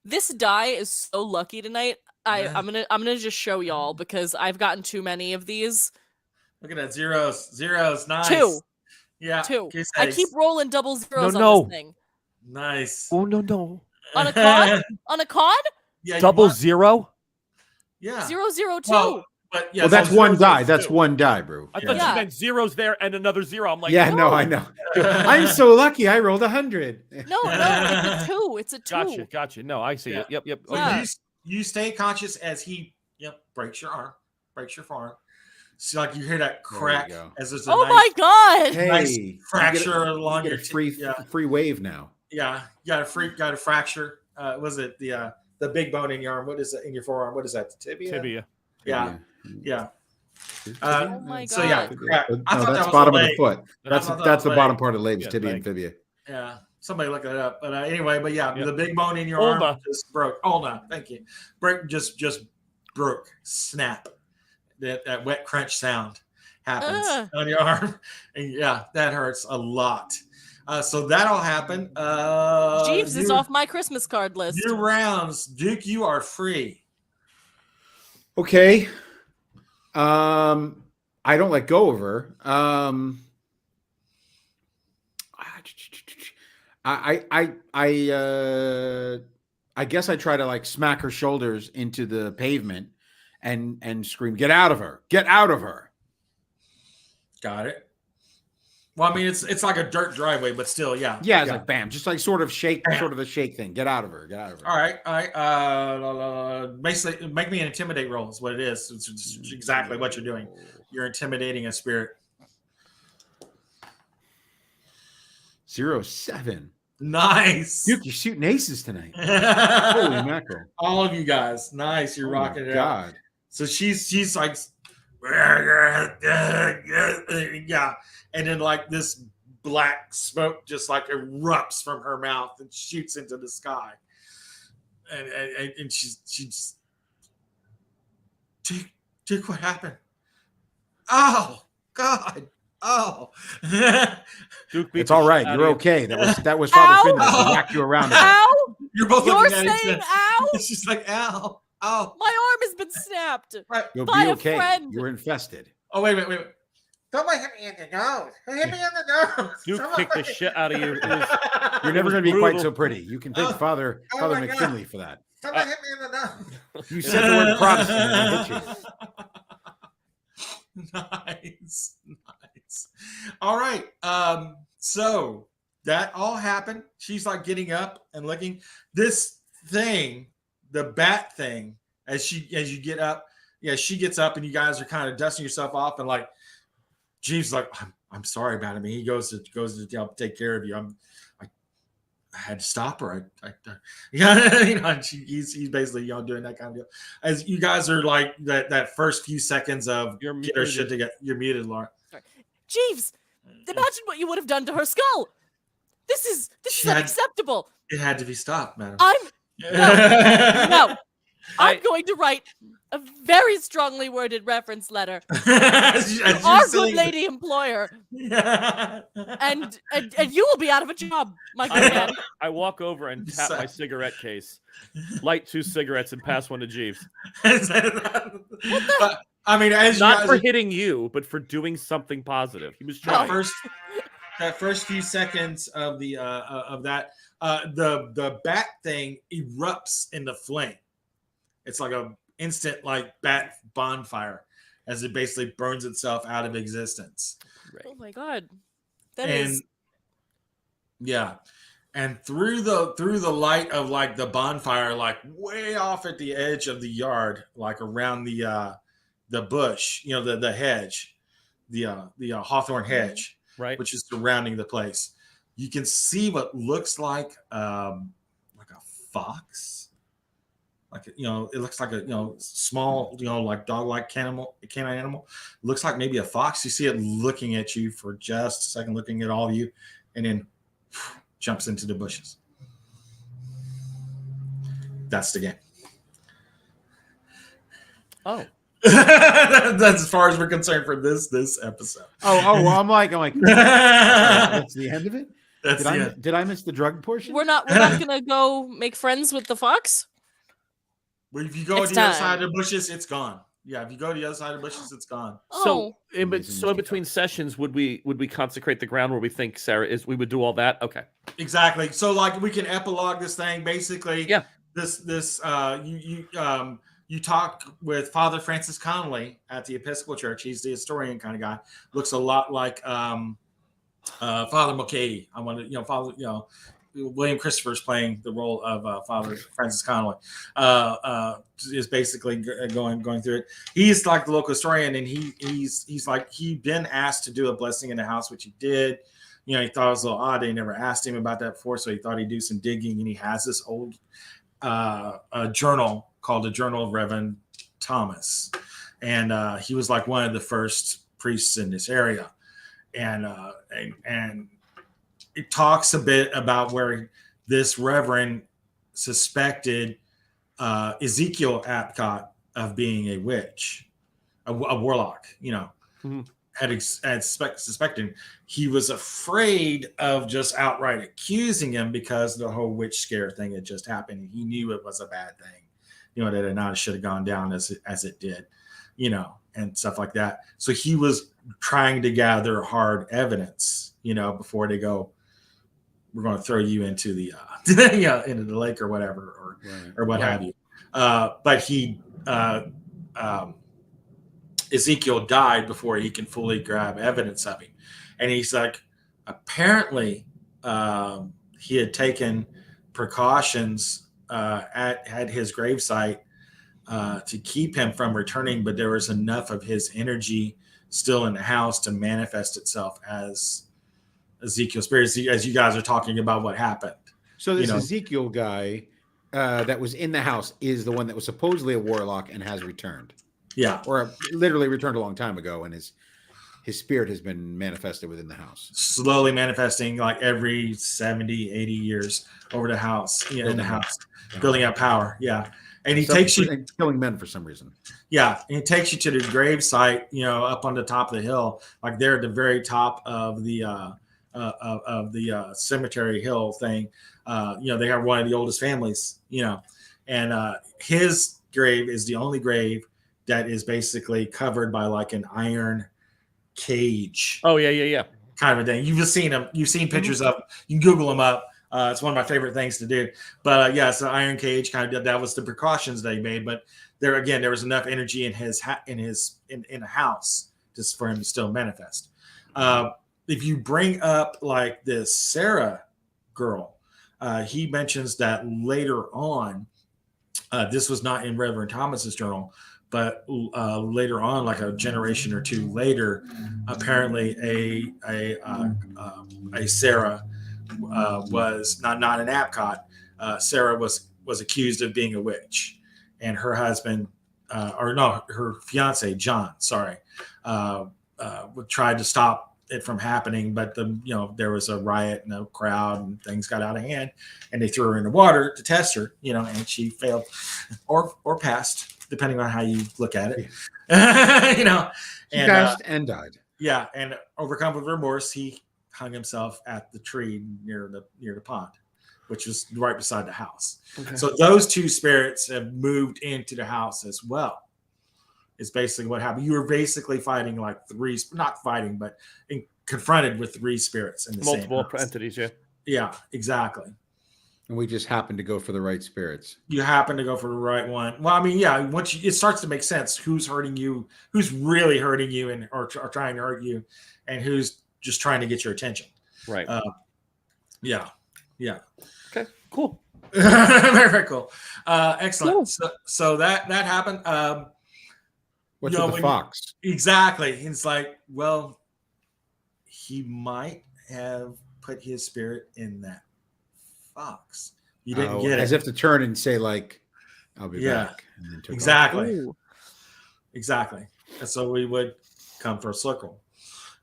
This die is so lucky tonight. I'm gonna just show y'all because I've gotten too many of these. Look at that, zeros, nice. 2. Yeah, 2. I keep rolling double zeros No. on this thing. Nice. Oh no. On a con? On a con? Yeah, Double 0? Yeah. 002. But yeah, well, that's so one zeros die. is That's two. one die, bro. I thought Yeah. you meant zeros there and another 0. I'm like, Yeah, no, I know. I'm so lucky. I rolled 100. No, it's a 2. It's a 2. Gotcha. No, I see Yeah. it. Yep. So Yeah. you stay conscious as he breaks your arm, breaks your forearm. So like you hear that crack go. as there's a Oh nice, my god! Hey, nice you fracture along get your a free wave now. Yeah, you got a fracture. Was it the big bone in your arm? What is it in your forearm? What is that? The tibia? Tibia. Yeah. Oh my So yeah, God. crap. No, I thought that's that was bottom a of the leg. foot. I thought that That's was the bottom leg. part of the leg, Yeah, tibia leg. and fibia. Yeah, somebody look it up. But anyway, the big bone in your Ulna. arm just broke. Ulna, thank you. Break just broke. Snap. That wet crunch sound happens on your arm, and yeah, that hurts a lot. So that all happened. Jeeves is off my Christmas card list. Your rounds, Duke. You are free. Okay. I don't let go of her. I guess I try to like smack her shoulders into the pavement and scream, "Get out of her! Get out of her!" Got it. Well, I mean, it's like a dirt driveway, but still, yeah. Yeah, it's like bam, just like sort of a shake thing. Get out of her! Get out of her! All right. Basically, make me an intimidate roll. Is what it is. It's exactly what you're doing. You're intimidating a spirit. 07. Nice. Duke, you're shooting aces tonight. Holy Holy mackerel! All of you guys, nice. You're Oh rocking my it out. God. So she's like, yeah, and then like this black smoke just like erupts from her mouth and shoots into the sky, and she's Dick, what happened? Oh God! Oh, Duke beat It's the all shit right. out You're of okay. That was Ow! Father Finley who whacked you around. Ow! you're both You're looking at each saying other. ow? She's like, ow, ow. My arm has been snapped. You'll By be a okay. friend. You were infested. Oh wait. Somebody hit me in the nose. Who hit me in the nose? Duke kicked the shit out of you. You're never was going to be quite brutal. so pretty. You can thank Oh, Father oh my God. McKinley for that. Somebody hit me in the nose. You said the word Protestant and I hit you. Nice. All right. So that all happened. She's like getting up and looking. This thing, the bat thing, as you get up, she gets up and you guys are kind of dusting yourself off and like Jeeves like, I'm sorry about him. He goes to take care of you. I had to stop her. And he's basically doing that kind of deal. As you guys are like that first few seconds of You're get her muted. shit together. You're muted, Laura. Jeeves, imagine what you would have done to her skull. This is unacceptable. It had to be stopped, madam. No. I- I'm going to write a very strongly worded reference letter As to you're our saying good lady employer, that. and you will be out of a job, my good man. I walk over and tap my cigarette case, light 2 cigarettes, and pass one to Jeeves. But, I mean, as you Not guys for hitting you, but for doing something positive. He was trying. that first few seconds of the bat thing erupts into flame. It's like a instant like bat bonfire as it basically burns itself out of existence. Oh my God, that is. Yeah, and through the light of like the bonfire, like way off at the edge of the yard, like around the bush, the hedge, hawthorn hedge, Right. which is surrounding the place. You can see what looks like a fox. Like, it looks like a small, like dog-like canine animal. Looks like maybe a fox. You see it looking at you for just a second, looking at all of you, and then jumps into the bushes. That's the game. Oh. That's as far as we're concerned for this episode. Well, I'm like, that's the end of it. Did I miss the drug portion? We're not gonna go make friends with the fox. Well, if you go to the other side of the bushes, it's gone. Yeah, if you go to the other side of the bushes, it's gone. So in between sessions, would we consecrate the ground where we think Sarah is? We would do all that. Okay. Exactly. So like we can epilogue this thing. Basically, yeah. You talk with Father Francis Connolly at the Episcopal Church. He's the historian kind of guy. Looks a lot like Father Mulcahy. I want to, Father, William Christopher's playing the role of Father Francis Connolly. Is basically going through it. He's like the local historian, and he's like he'd been asked to do a blessing in the house, which he did. He thought it was a little odd. They never asked him about that before, so he thought he'd do some digging, and he has this old journal called the Journal of Reverend Thomas, and he was like one of the first priests in this area, and it talks a bit about where this reverend suspected Ezekiel Apcott of being a witch, a warlock. Mm-hmm. Had suspected. He was afraid of just outright accusing him because the whole witch scare thing had just happened. He knew it was a bad thing, that it not should have gone down as it did, and stuff like that. So he was trying to gather hard evidence, before they go, we're going to throw you into the into the lake or whatever, or what have you. But he Ezekiel died before he can fully grab evidence of him. And he's like, apparently he had taken precautions at his gravesite to keep him from returning, but there was enough of his energy still in the house to manifest itself as Ezekiel's spirit, as you guys are talking about what happened. So this Ezekiel guy that was in the house is the one that was supposedly a warlock and has returned. Yeah. Or literally returned a long time ago, and his spirit has been manifested within the house. Slowly manifesting like every 70, 80 years over the house, in the house, building up power. Yeah. And he takes you killing men for some reason. Yeah. And he takes you to the grave site, up on the top of the hill, like they're at the very top of the cemetery hill thing. They have one of the oldest families, and his grave is the only grave that is basically covered by like an iron cage. Oh yeah. Kind of a thing. You've just seen them. You've seen pictures of them. You can Google them up. It's one of my favorite things to do. But it's an iron cage. Kind of that was the precautions they made. But there was enough energy in in the house just for him to still manifest. If you bring up like this Sarah girl, he mentions that later on. This was not in Reverend Thomas's journal. But later on, like a generation or two later, apparently a Sarah was not an Apcott. Sarah was accused of being a witch, and her husband, her fiance John, tried to stop it from happening. But there was a riot and a crowd, and things got out of hand, and they threw her in the water to test her, and she failed or passed, depending on how you look at it. She passed and died. Yeah, and overcome with remorse, he hung himself at the tree near the pond, which was right beside the house. Okay. So those two spirits have moved into the house as well. Is basically what happened. You were basically fighting like confronted with three spirits in the multiple same house. Entities. Yeah. Yeah, exactly. And we just happened to go for the right spirits. You happen to go for the right one. Well, I mean, yeah, it starts to make sense. Who's hurting you? Who's really hurting you or trying to hurt you, and who's just trying to get your attention? Right. Yeah. Okay. Cool. Very, very cool. Excellent. Cool. So that happened. What's You know, with the when fox? exactly. It's like, well, he might have put his spirit in that fox. You didn't Oh, get as it. if to turn and say, like, I'll be Yeah, back. And then took off. exactly. Ooh. Exactly. And so we would come for a circle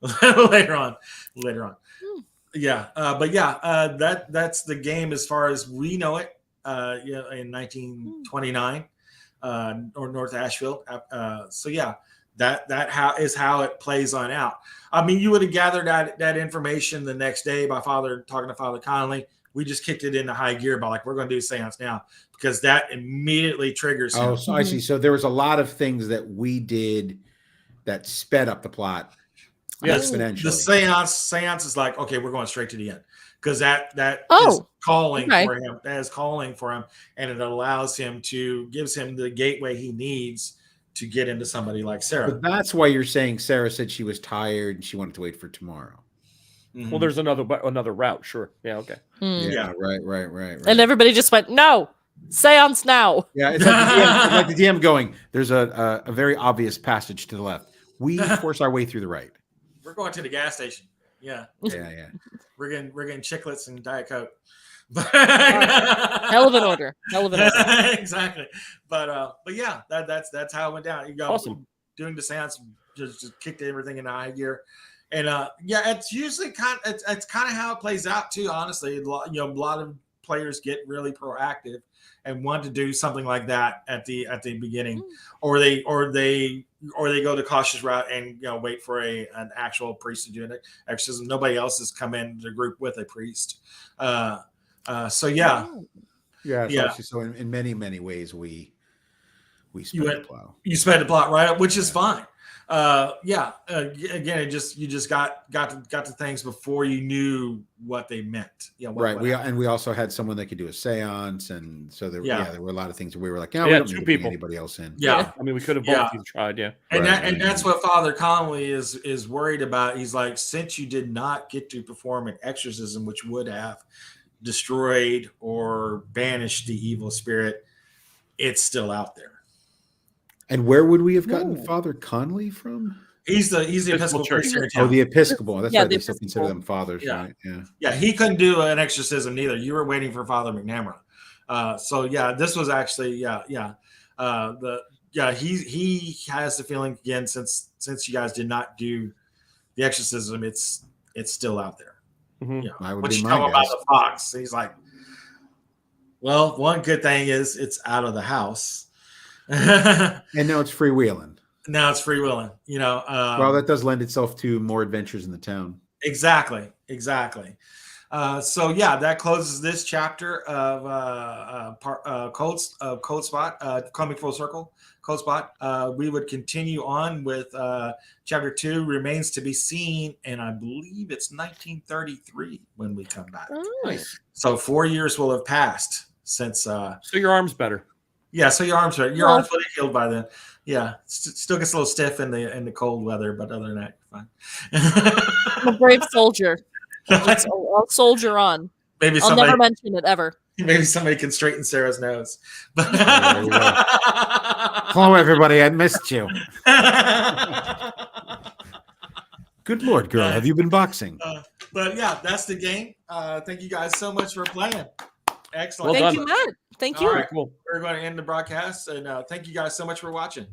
later on. Hmm. Yeah. But yeah, that's the game as far as we know it. Yeah, in 1929, or North Asheville. So yeah, that how it plays on out. I mean, you would have gathered that information the next day by talking to Father Connolly. We just kicked it into high gear by like, we're going to do a seance now, because that immediately triggers him. Oh, so I see. So there was a lot of things that we did that sped up the plot exponentially. The seance is like, okay, we're going straight to the end, because that is Oh, calling okay. for him. That is calling for him, and it allows him gives him the gateway he needs to get into somebody like Sarah. But that's why you're saying Sarah said she was tired and she wanted to wait for tomorrow. Mhm. Well, there's another route. Sure. Yeah. Okay. Hmm. Yeah, right. And everybody just went, no, seance now. Yeah, it's like the DM going, there's a very obvious passage to the left. We force our way through the right. We're going to the gas station. Yeah, Yeah. we're getting chiclets and Diet Coke. Hell of an order. Exactly. But yeah, that's how it went down. You go Awesome. doing the seance, just kicked everything into high gear. And yeah, it's usually it's kind of how it plays out too. Honestly, a lot of players get really proactive and want to do something like that at the beginning, or they go the cautious route and wait for an actual priest to do an exorcism. Nobody else has come into the group with a priest. So yeah. So in many ways we sped the plot. You sped the plot right up, which is fine. Again, you just got to things before you knew what they meant. Right. We also had someone that could do a seance, and so there were a lot of things where we were like, we don't need to bring anybody else in. Yeah. I mean, we could have both tried. Yeah. And that's what Father Connolly is worried about. He's like, since you did not get to perform an exorcism, which would have destroyed or banished the evil spirit, it's still out there. And where would we have gotten Father Connolly from? He's the Episcopal priest here in town. Oh, the Episcopal. That's right. They still Episcopal. consider them fathers, right? Yeah. He couldn't do an exorcism neither. You were waiting for Father McNamara. So yeah, this was actually he has the feeling again, since you guys did not do the exorcism, it's still out there. Mm-hmm. I would What be you my know about guess. the fox? He's like, well, one good thing is it's out of the house. And now it's freewheeling. Now it's freewheeling. Well, that does lend itself to more adventures in the town. Exactly. So yeah, that closes this chapter of Cold Spot, coming full circle. Cold Spot. We would continue on with chapter 2, Remains to be Seen, and I believe it's 1933 when we come back. Nice. So 4 years will have passed since. So your arm's better. Yeah, so your arms will have healed by then. Yeah, still gets a little stiff in the cold weather, but other than that, you're fine. I'm a brave soldier. I'll soldier on. Maybe I'll never mention it ever. Maybe somebody can straighten Sarah's nose. Hello, everybody. I missed you. Good Lord, girl. Have you been boxing? But yeah, that's the game. Thank you guys so much for playing. Excellent. Thank you, Matt. Thank you. All right, cool. We're going to end the broadcast, and thank you guys so much for watching.